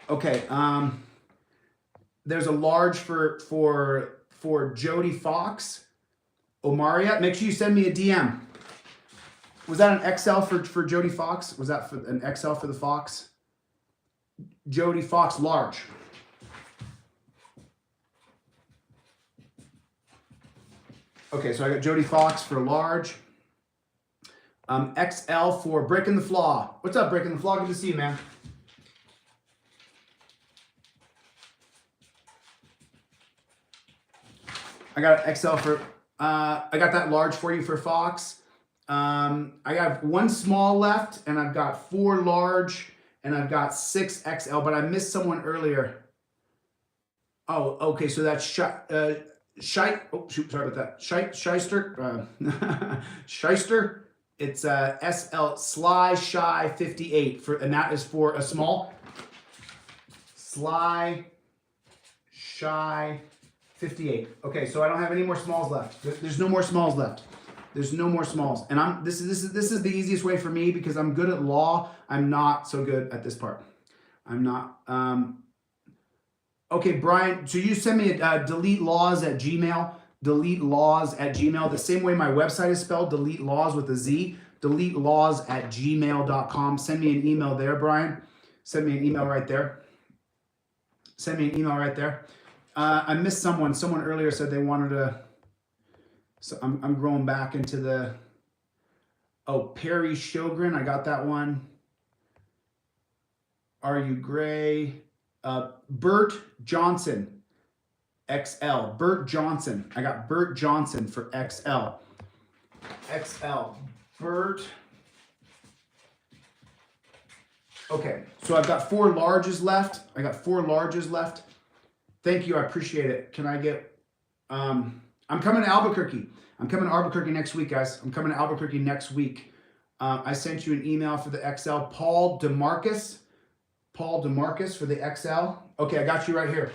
Okay, there's a large for Jody Fox, Omaria. Make sure you send me a DM. Was that an XL for Jody Fox? Was that for an XL for the Fox? Jody Fox large. Okay, so I got Jody Fox for large. XL for Breaking the Flaw. What's up, Breaking the Flaw? Good to see you, man. I got an XL for, I got that large for you for Fox. I got 1 small left, and I've got 4 large, and I've got 6 XL, but I missed someone earlier. Oh, okay, so that's oh, shoot, sorry about that. Shyster. Shyster. It's SL Sly Shy 58, and that is for a small. Sly Shy 58. Okay, so I don't have any more smalls left. There's no more smalls left. There's no more smalls. And this is the easiest way for me because I'm good at law. I'm not so good at this part. I'm not. Okay, Brian, so you send me a DeletelawZ at Gmail. DeletelawZ at Gmail. The same way my website is spelled, DeletelawZ with a Z. DeletelawZ@gmail.com. Send me an email there, Brian. Send me an email right there. Send me an email right there. I missed someone. Someone earlier said they wanted to. So I'm growing back into the. Oh, Perry Sjogren. I got that one. Are you gray? Bert Johnson, XL. Bert Johnson. I got Bert Johnson for XL. XL. Bert. Okay, so I've got 4 larges left. I got 4 larges left. Thank you, I appreciate it. Can I get, I'm coming to Albuquerque. I'm coming to Albuquerque next week, guys. I'm coming to Albuquerque next week. I sent you an email for the XL. Paul DeMarcus for the XL. Okay, I got you right here.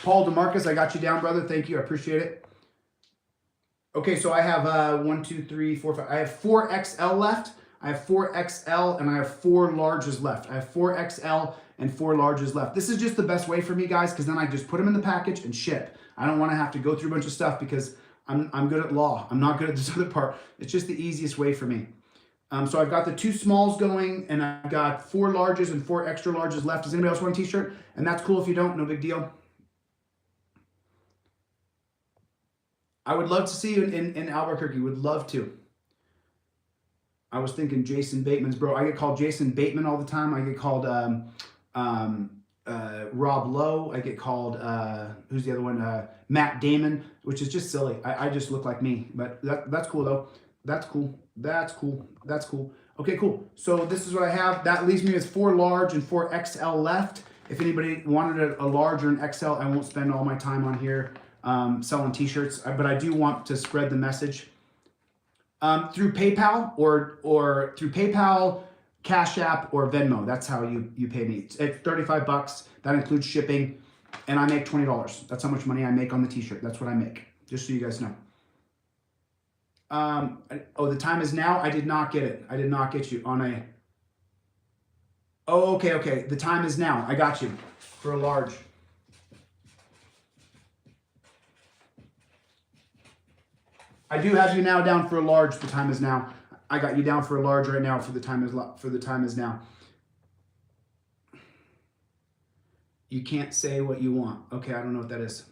Paul DeMarcus, I got you down, brother. Thank you, I appreciate it. Okay, so I have 1, 2, 3, 4, 5. I have 4 XL left. I have 4 XL and I have 4 larges left. I have 4 XL and 4 larges left. This is just the best way for me, guys, because then I just put them in the package and ship. I don't want to have to go through a bunch of stuff because I'm good at law. I'm not good at this other part. It's just the easiest way for me. So I've got the 2 smalls going and I've got 4 larges and 4 extra larges left. Does anybody else want a t-shirt? And that's cool if you don't, no big deal. I would love to see you in Albuquerque. Would love to. I was thinking Jason Bateman's bro. I get called Jason Bateman all the time. I get called Rob Lowe. I get called, who's the other one? Matt Damon, which is just silly. I just look like me. But that's cool, though. That's cool. That's cool. That's cool. Okay, cool. So this is what I have. That leaves me with 4 large and 4 XL left. If anybody wanted a large or an XL, I won't spend all my time on here selling t-shirts, but I do want to spread the message through PayPal or through PayPal, Cash App, or Venmo. That's how you pay me. It's $35. That includes shipping, and I make $20. That's how much money I make on the t-shirt. That's what I make, just so you guys know. Oh, the time is now. I did not get it. I did not get you on a. Oh, okay. The time is now. I got you for a large. I do have you now down for a large. The time is now. I got you down for a large right now. For the time is now. You can't say what you want. Okay, I don't know what that is.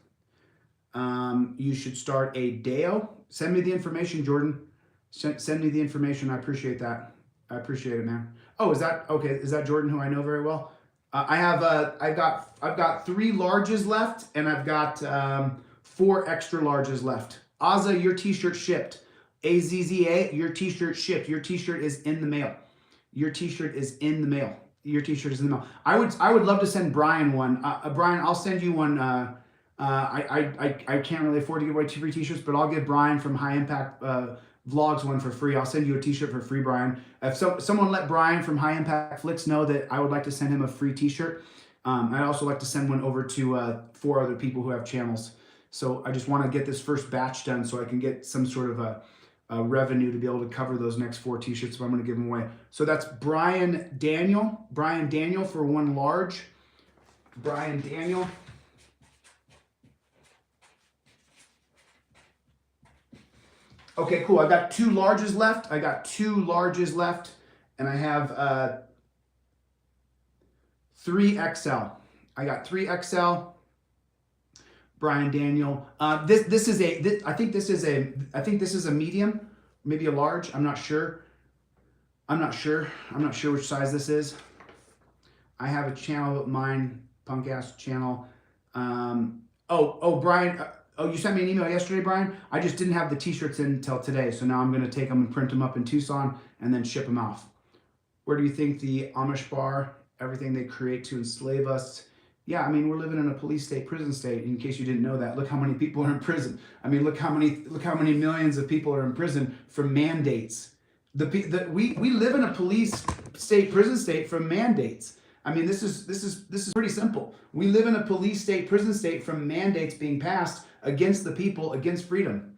You should start a DAO. Send me the information, Jordan. Send me the information. I appreciate that. I appreciate it, man. Oh, is that okay? Is that Jordan, who I know very well? I've got 3 larges left, and I've got 4 extra larges left. Azza, your t-shirt shipped. AZZA, your t-shirt shipped. Your t-shirt is in the mail. Your t-shirt is in the mail. Your t-shirt is in the mail. I would love to send Brian one. Brian, I'll send you one. I can't really afford to give away free t-shirts, but I'll give Brian from High Impact Vlogs one for free. I'll send you a t-shirt for free, Brian. If someone let Brian from High Impact Flicks know that I would like to send him a free t-shirt. I'd also like to send one over to 4 other people who have channels. So I just want to get this first batch done so I can get some sort of a revenue to be able to cover those next 4 t-shirts. So I'm going to give them away. So that's Brian Daniel for 1 large. Brian Daniel. Okay, cool. I got 2 larges left. And I have 3 XL. I got 3 XL. Brian Daniel. I think this is a medium, maybe a large. I'm not sure. I'm not sure which size this is. I have a channel of mine, punk ass channel. Brian. You sent me an email yesterday, Brian. I just didn't have the t-shirts in until today, so now I'm going to take them and print them up in Tucson and then ship them off. Where do you think the Amish bar, everything they create to enslave us? Yeah, I mean, we're living in a police state, prison state. In case you didn't know that, look how many people are in prison. I mean, look how many millions of people are in prison from mandates. We live in a police state, prison state from mandates. I mean, this is pretty simple. We live in a police state, prison state from mandates being passed against the people, against freedom.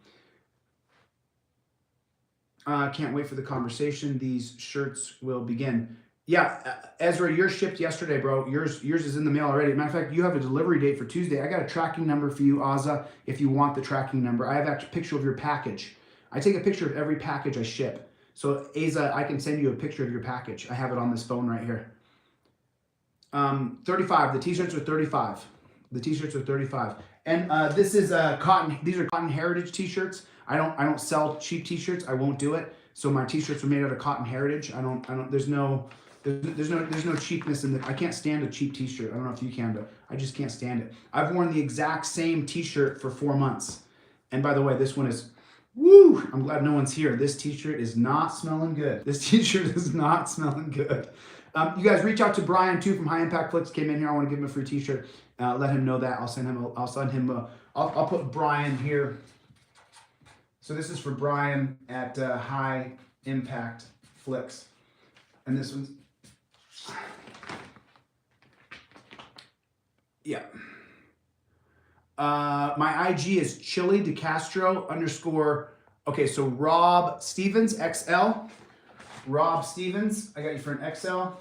Can't wait for the conversation. These shirts will begin. Yeah, Ezra, yours shipped yesterday, bro. Yours is in the mail already. Matter of fact, you have a delivery date for Tuesday. I got a tracking number for you, Azza, if you want the tracking number. I have a picture of your package. I take a picture of every package I ship. So, Aza, I can send you a picture of your package. I have it on this phone right here. 35. The t-shirts are 35. The t-shirts are 35. And this is cotton. These are cotton heritage t-shirts. I don't sell cheap t-shirts. I won't do it. So my t-shirts are made out of cotton heritage. There's no cheapness in the. I can't stand a cheap t-shirt. I don't know if you can, but I just can't stand it. I've worn the exact same t-shirt for 4 months. And by the way, this one is, woo! I'm glad no one's here. This t-shirt is not smelling good. This t-shirt is not smelling good. You guys reach out to Brian too from High Impact Flicks. Came in here. I want to give him a free t-shirt. Let him know that. I'll put Brian here. So this is for Brian at High Impact Flicks. And this one's, yeah. My IG is Chili DeCastro _ okay, so Rob Stevens, XL. Rob Stevens, I got you for an XL.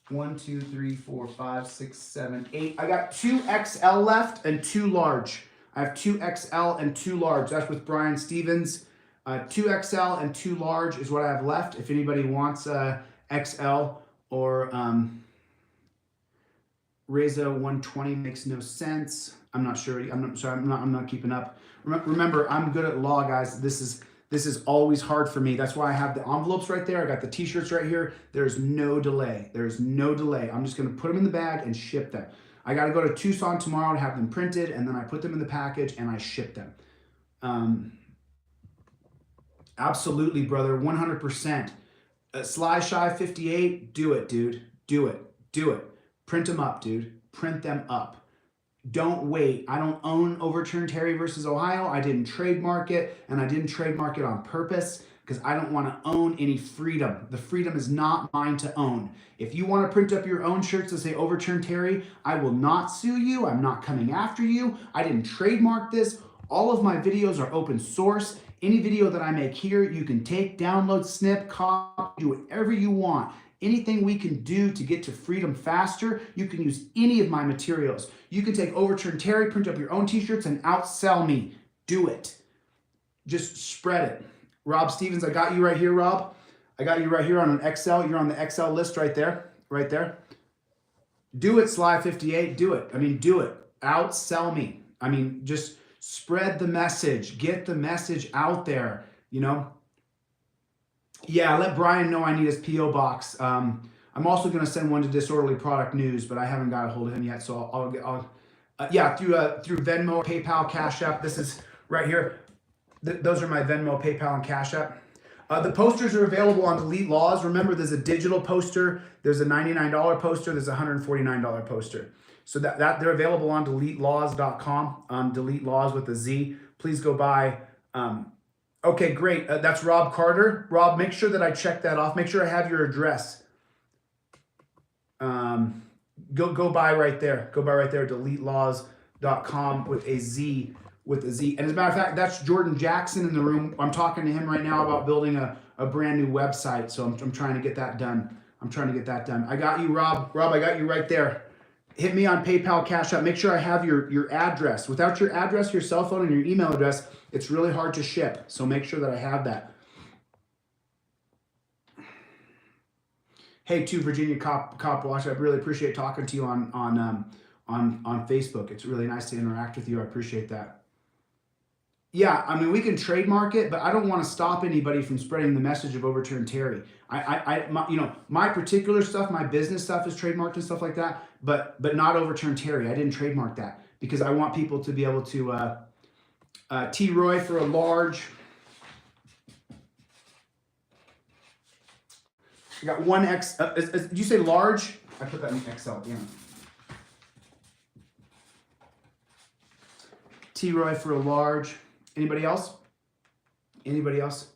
1, 2, 3, 4, 5, 6, 7, 8. I got 2 XL left and 2 large. I have 2 XL and 2 large. That's with Brian Stevens. 2 XL and 2 large is what I have left. If anybody wants XL or Reza 120 makes no sense. I'm not sure. I'm not keeping up. Remember, I'm good at law, guys. This is always hard for me. That's why I have the envelopes right there. I got the t-shirts right here. There's no delay. There's no delay. I'm just going to put them in the bag and ship them. I got to go to Tucson tomorrow to have them printed, and then I put them in the package and I ship them. Absolutely, brother. 100%. Sly Shy 58, do it, dude. Do it. Do it. Print them up, dude. Print them up. Don't wait. I don't own Overturn Terry versus Ohio. I didn't trademark it, and I didn't trademark it on purpose because I don't want to own any freedom. The freedom is not mine to own. If you want to print up your own shirts that say Overturn Terry, I will not sue you. I'm not coming after you. I didn't trademark this. All of my videos are open source. Any video that I make here, you can take, download, snip, copy, do whatever you want. Anything we can do to get to freedom faster, you can use any of my materials. You can take Overturn Terry, print up your own t-shirts, and outsell me. Do it. Just spread it. Rob Stevens, I got you right here, Rob. I got you right here on an XL. You're on the XL list right there. Right there. Do it, Sly58. Do it. I mean, do it. Outsell me. I mean, just spread the message. Get the message out there, you know. Yeah, let Brian know I need his P.O. box. I'm also going to send one to Disorderly Product News, but I haven't got a hold of him yet. So I'll through Venmo, PayPal, Cash App. This is right here. Those are my Venmo, PayPal, and Cash App. The posters are available on DeletelawZ. Remember, there's a digital poster. There's a $99 poster. There's a $149 poster. So that they're available on DeletelawZ.com. DeletelawZ with a Z. Please go by. Okay, great. That's Rob Carter. Rob, make sure that I check that off. Make sure I have your address. Go by right there. Go by right there, DeletelawZ.com with a Z. With a Z. And as a matter of fact, that's Jordan Jackson in the room. I'm talking to him right now about building a brand new website. So I'm trying to get that done. I got you, Rob. Rob, I got you right there. Hit me on PayPal, Cash App. Make sure I have your address. Without your address, your cell phone, and your email address, it's really hard to ship. So make sure that I have that. Hey, to Virginia Cop Watch, I really appreciate talking to you on Facebook. It's really nice to interact with you. I appreciate that. Yeah, I mean, we can trademark it, but I don't want to stop anybody from spreading the message of Overturn Terry. My particular stuff, my business stuff is trademarked and stuff like that, but not Overturn Terry. I didn't trademark that because I want people to be able to T. Roy for a large. I got 1X. Did you say large? I put that in XL. Yeah. T. Roy for a large. Anybody else? Anybody else?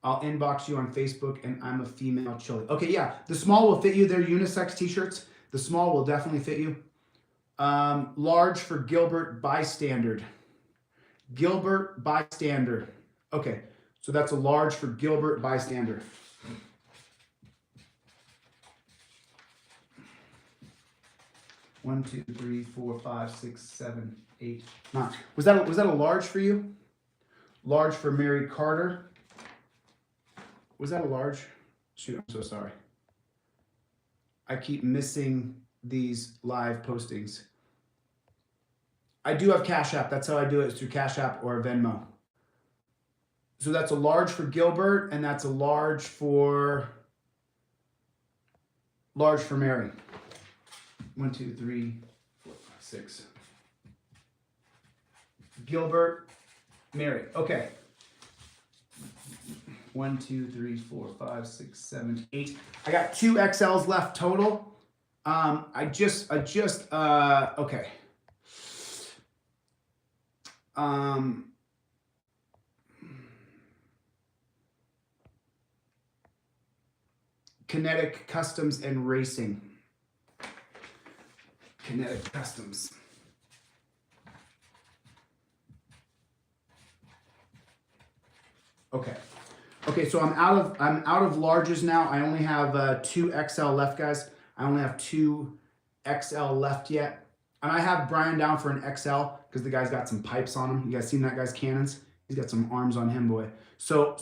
I'll inbox you on Facebook, and I'm a female chili. Okay, yeah. The small will fit you. They're unisex t-shirts. The small will definitely fit you. Large for Gilbert Bystander. Gilbert Bystander. Okay, so that's a large for Gilbert Bystander. 1, 2, 3, 4, 5, 6, 7, 8, 9. Was that a large for you? Large for Mary Carter. Was that a large? Shoot, I'm so sorry. I keep missing these live postings. I do have Cash App. That's how I do it, is through Cash App or Venmo. So that's a large for Gilbert, and that's a large for Mary. 1, 2, 3, 4, 5, 6. Gilbert, Mary. Okay. 1, 2, 3, 4, 5, 6, 7, 8. I got 2 XLs left total. Okay. Kinetic Customs and Racing. Kinetic Customs. Okay. Okay, so I'm out of larges now. I only have 2 XL left, guys. I only have 2 XL left yet. And I have Brian down for an XL because the guy's got some pipes on him. You guys seen that guy's cannons? He's got some arms on him, boy. So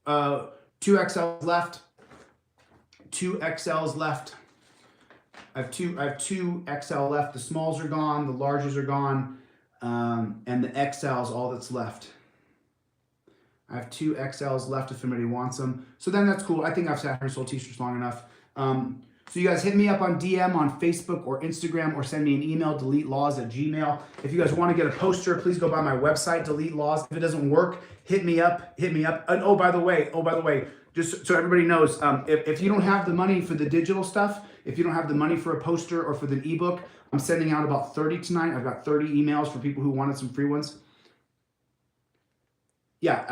2 XLs left. 2 XLs left. I have two XL left. The smalls are gone. The larges are gone. And the XL's all that's left. I have 2 XLs left if anybody wants them. So then that's cool. I think I've sat here and sold t-shirts long enough. So you guys hit me up on DM on Facebook or Instagram, or send me an email, DeletelawZ@gmail. If you guys want to get a poster, please go by my website, DeletelawZ. If it doesn't work, hit me up. And oh, by the way, just so everybody knows, if you don't have the money for the digital stuff, if you don't have the money for a poster or for the ebook, I'm sending out about 30 tonight. I've got 30 emails for people who wanted some free ones. Yeah,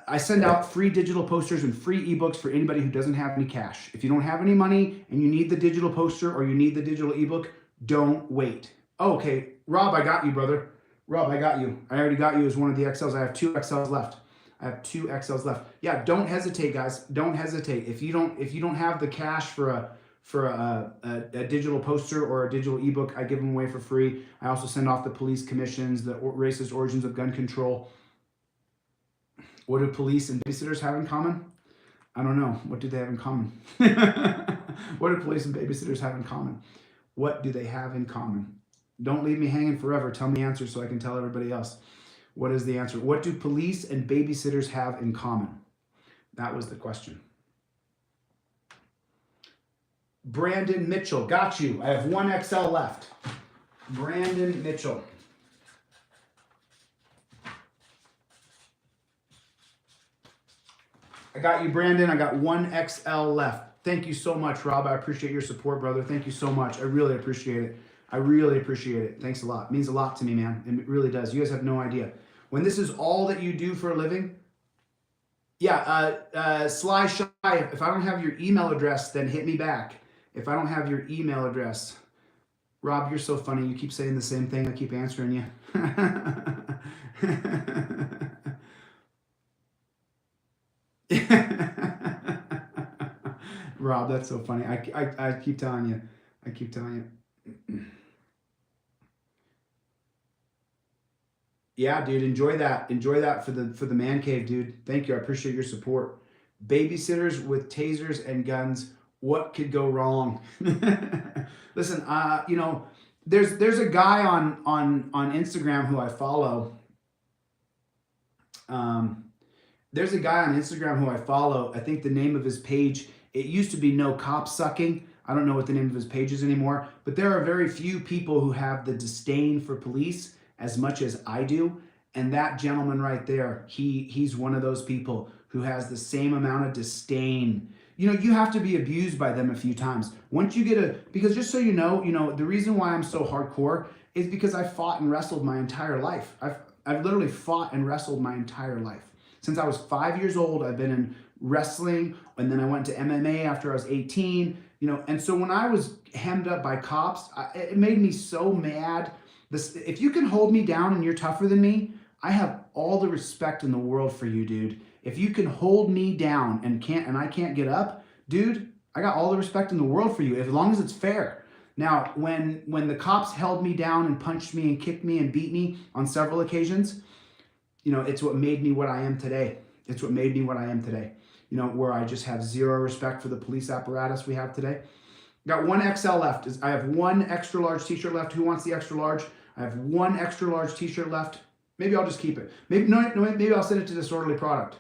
I send out free digital posters and free ebooks for anybody who doesn't have any cash. If you don't have any money and you need the digital poster or you need the digital ebook, don't wait. Oh, okay, Rob, I got you, brother. Rob, I got you. I already got you as one of the XLs. I have 2 XLs left. Yeah, don't hesitate, guys. Don't hesitate. If you don't have the cash for a digital poster or a digital ebook, I give them away for free. I also send off the police commissions, the racist origins of gun control. What do police and babysitters have in common? I don't know. What do they have in common? What do police and babysitters have in common? What do they have in common? Don't leave me hanging forever. Tell me the answer so I can tell everybody else. What is the answer? What do police and babysitters have in common? That was the question. Brandon Mitchell. Got you. I have 1 XL left. Brandon Mitchell. I got you, Brandon. I got 1 XL left. Thank you so much, Rob. I appreciate your support, brother. Thank you so much. I really appreciate it. I really appreciate it. Thanks a lot. It means a lot to me, man. It really does. You guys have no idea. When this is all that you do for a living, yeah, Sly Shy, if I don't have your email address, then hit me back. If I don't have your email address, Rob, you're so funny. You keep saying the same thing. I keep answering you. Rob, that's so funny. I keep telling you. I keep telling you. Yeah, dude, enjoy that. Enjoy that for the man cave, dude. Thank you. I appreciate your support. Babysitters with tasers and guns. What could go wrong? Listen, you know, there's a guy on Instagram who I follow. There's a guy on Instagram who I follow. I think the name of his page, it used to be No Cop Sucking. I don't know what the name of his page is anymore, but there are very few people who have the disdain for police as much as I do. And that gentleman right there, he's one of those people who has the same amount of disdain. You know, you have to be abused by them a few times. Once you get because just so you know, the reason why I'm so hardcore is because I fought and wrestled my entire life. I've literally fought and wrestled my entire life. Since I was 5 years old, I've been in wrestling, and then I went to MMA after I was 18, and so when I was hemmed up by cops, it made me so mad. If you can hold me down and you're tougher than me, I have all the respect in the world for you, dude. If you can hold me down and I can't get up, dude, I got all the respect in the world for you, as long as it's fair. Now, when the cops held me down and punched me and kicked me and beat me on several occasions, you know, it's what made me what I am today. It's what made me what I am today. You know, where I just have zero respect for the police apparatus we have today. Got one XL left. I have one extra large t-shirt left. Who wants the extra large? I have one extra large t-shirt left. Maybe I'll just keep it. Maybe maybe I'll send it to Disorderly Product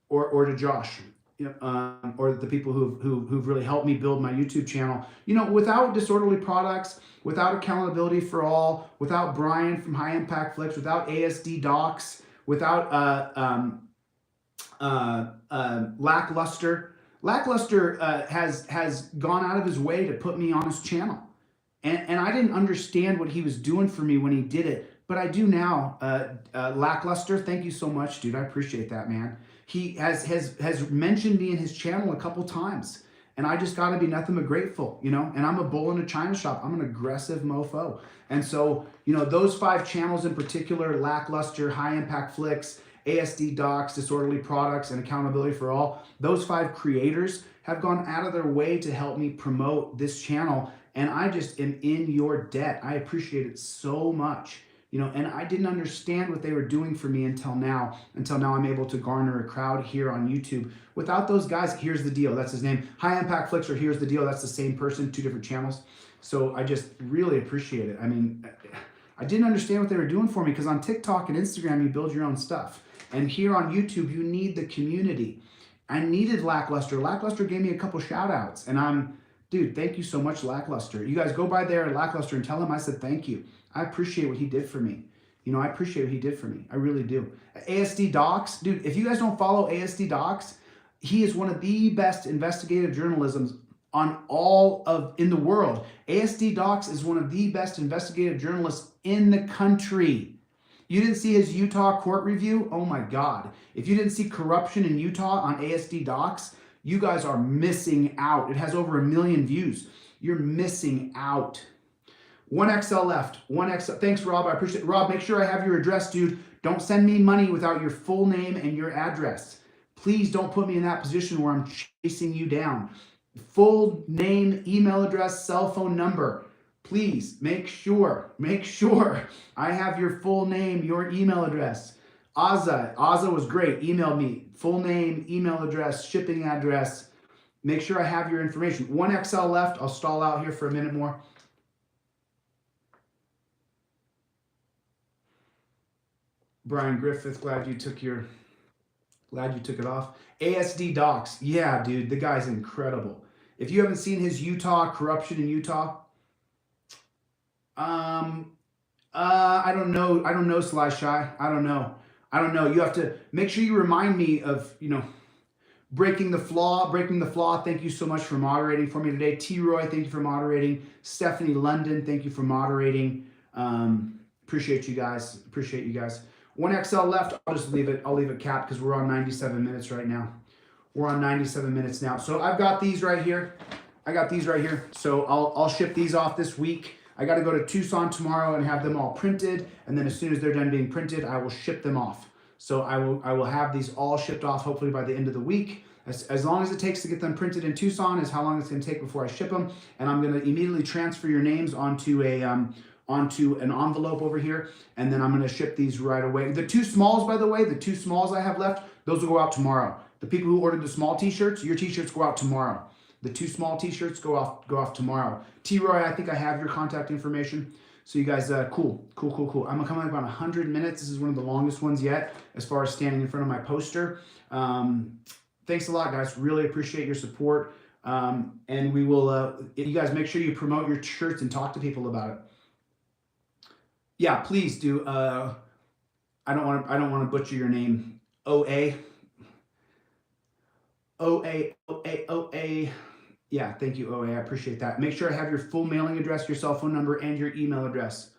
or to Josh, you know, or the people who've really helped me build my YouTube channel. You know, without Disorderly Products, without accountability for all, without Brian from High Impact Flicks, without ASD Docs, without Lackluster. Lackluster has gone out of his way to put me on his channel. And I didn't understand what he was doing for me when he did it, but I do now. Lackluster, thank you so much, dude. I appreciate that, man. He has mentioned me in his channel a couple times, and I just got to be nothing but grateful, you know. And I'm a bull in a china shop. I'm an aggressive mofo. And so, you know, those 5 channels in particular, Lackluster, High Impact Flicks, ASD Docs, Disorderly Products, and Accountability for All, those 5 creators have gone out of their way to help me promote this channel, and I just am in your debt. I appreciate it so much, you know, and I didn't understand what they were doing for me until now I'm able to garner a crowd here on YouTube. Without those guys, here's the deal, that's his name, High Impact Flicks, or here's the deal, that's the same person, 2 different channels. So I just really appreciate it. I mean, I didn't understand what they were doing for me, because on TikTok and Instagram, you build your own stuff. And here on YouTube, you need the community. I needed Lackluster. Lackluster gave me a couple shout outs, and dude, thank you so much, Lackluster. You guys go by there at Lackluster and tell him I said thank you. I appreciate what he did for me. You know, I appreciate what he did for me. I really do. ASD Docs, dude, if you guys don't follow ASD Docs, he is one of the best investigative journalisms in the world. ASD Docs is one of the best investigative journalists in the country. You didn't see his Utah court review? Oh my God. If you didn't see corruption in Utah on ASD Docs, you guys are missing out. It has over 1 million views. You're missing out. 1XL left. 1XL. Thanks, Rob. I appreciate it. Rob, make sure I have your address, dude. Don't send me money without your full name and your address. Please don't put me in that position where I'm chasing you down. Full name, email address, cell phone number. Please make sure I have your full name, your email address. Azza was great. Emailed me. Full name, email address, shipping address. Make sure I have your information. 1XL left. I'll stall out here for a minute more. Brian Griffith, glad you took it off. ASD Docs. Yeah, dude, the guy's incredible. If you haven't seen his Utah corruption in Utah, I don't know, Sly Shy. I don't know. You have to make sure you remind me of, you know, breaking the flaw. Thank you so much for moderating for me today. T-Roy, thank you for moderating. Stephanie London, thank you for moderating. Appreciate you guys. 1XL left. I'll just leave it. I'll leave it capped because we're on 97 minutes right now. So I've got these right here. So I'll ship these off this week. I got to go to Tucson tomorrow and have them all printed, and then as soon as they're done being printed, I will ship them off. So I will have these all shipped off hopefully by the end of the week. As long as it takes to get them printed in Tucson is how long it's going to take before I ship them, and I'm going to immediately transfer your names onto an envelope over here, and then I'm going to ship these right away. The 2 smalls, by the way, the 2 smalls I have left, those will go out tomorrow. The people who ordered the small t-shirts, your t-shirts go out tomorrow. The 2 small t-shirts go off tomorrow. T-Roy, I think I have your contact information. So you guys, cool. I'm coming up about 100 minutes. This is one of the longest ones yet as far as standing in front of my poster. Thanks a lot, guys. Really appreciate your support. And we will, you guys make sure you promote your shirts and talk to people about it. Yeah, please do. I don't want to butcher your name. OA. Yeah, thank you, OA. I appreciate that. Make sure I have your full mailing address, your cell phone number, and your email address.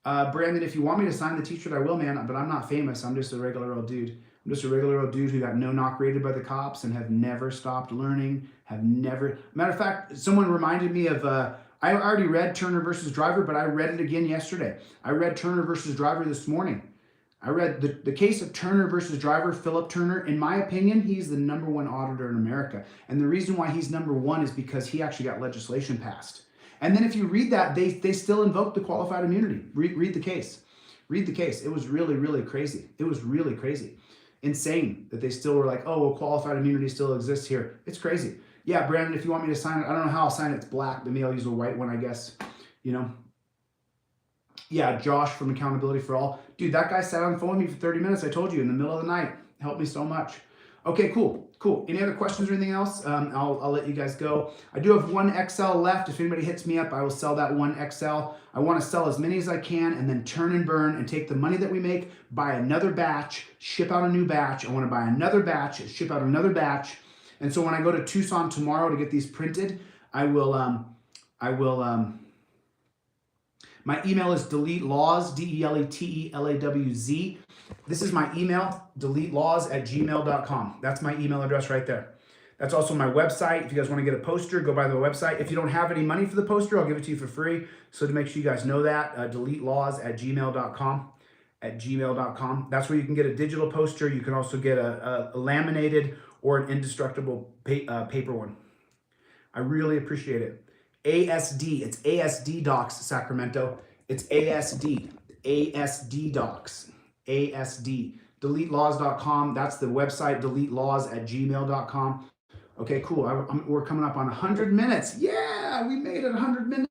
Brandon, if you want me to sign the t-shirt, I will, man, but I'm not famous. I'm just a regular old dude. I'm just a regular old dude who got no knock rated by the cops and have never stopped learning, Matter of fact, someone reminded me of, I already read Turner versus Driver, but I read it again yesterday. I read Turner versus Driver this morning. I read the case of Turner versus Driver, Philip Turner. In my opinion, he's the #1 auditor in America. And the reason why he's #1 is because he actually got legislation passed. And then if you read that, they still invoke the qualified immunity. Read the case. Read the case. It was really, really crazy. It was really crazy. Insane that they still were like, oh, well, qualified immunity still exists here. It's crazy. Yeah, Brandon, if you want me to sign it, I don't know how I'll sign it. It's black, but maybe I'll use a white one, I guess. You know? Yeah, Josh from Accountability for All. Dude, that guy sat on the phone with me for 30 minutes. I told you, in the middle of the night. Helped me so much. Okay, cool. Any other questions or anything else? I'll let you guys go. I do have one XL left. If anybody hits me up, I will sell that one XL. I want to sell as many as I can and then turn and burn and take the money that we make, buy another batch, ship out a new batch. I want to buy another batch, ship out another batch. And so when I go to Tucson tomorrow to get these printed, my email is DeletelawZ, DeletelawZ. This is my email, DeletelawZ@gmail.com. That's my email address right there. That's also my website. If you guys want to get a poster, go by the website. If you don't have any money for the poster, I'll give it to you for free. So to make sure you guys know that, DeletelawZ@gmail.com. That's where you can get a digital poster. You can also get a laminated or an indestructible paper one. I really appreciate it. ASD, it's ASD Docs, Sacramento. It's ASD Docs, ASD. DeletelawZ.com, that's the website, DeletelawZ@gmail.com. Okay, cool. We're coming up on 100 minutes. Yeah, we made it 100 minutes.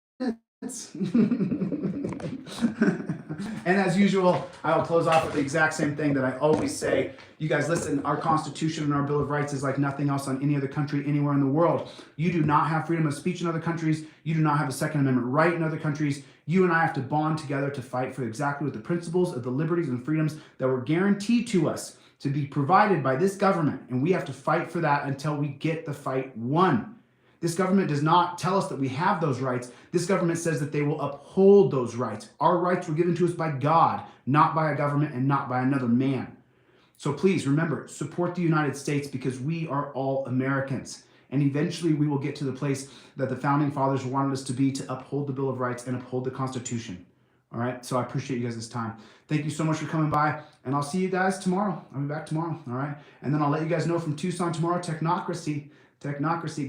And as usual, I will close off with the exact same thing that I always say. You guys listen, our Constitution and our Bill of Rights is like nothing else on any other country anywhere in the world. You do not have freedom of speech in other countries. You do not have a Second Amendment right in other countries. You and I have to bond together to fight for exactly what the principles of the liberties and freedoms that were guaranteed to us to be provided by this government. And we have to fight for that until we get the fight won. This government does not tell us that we have those rights. This government says that they will uphold those rights. Our rights were given to us by God, not by a government and not by another man. So please remember, support the United States because we are all Americans. And eventually we will get to the place that the founding fathers wanted us to be, to uphold the Bill of Rights and uphold the Constitution. All right, so I appreciate you guys' time. Thank you so much for coming by, and I'll see you guys tomorrow. I'll be back tomorrow, all right? And then I'll let you guys know from Tucson tomorrow, Technocracy.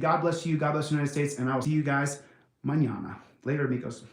God bless you, God bless the United States, and I will see you guys mañana. Later, amigos.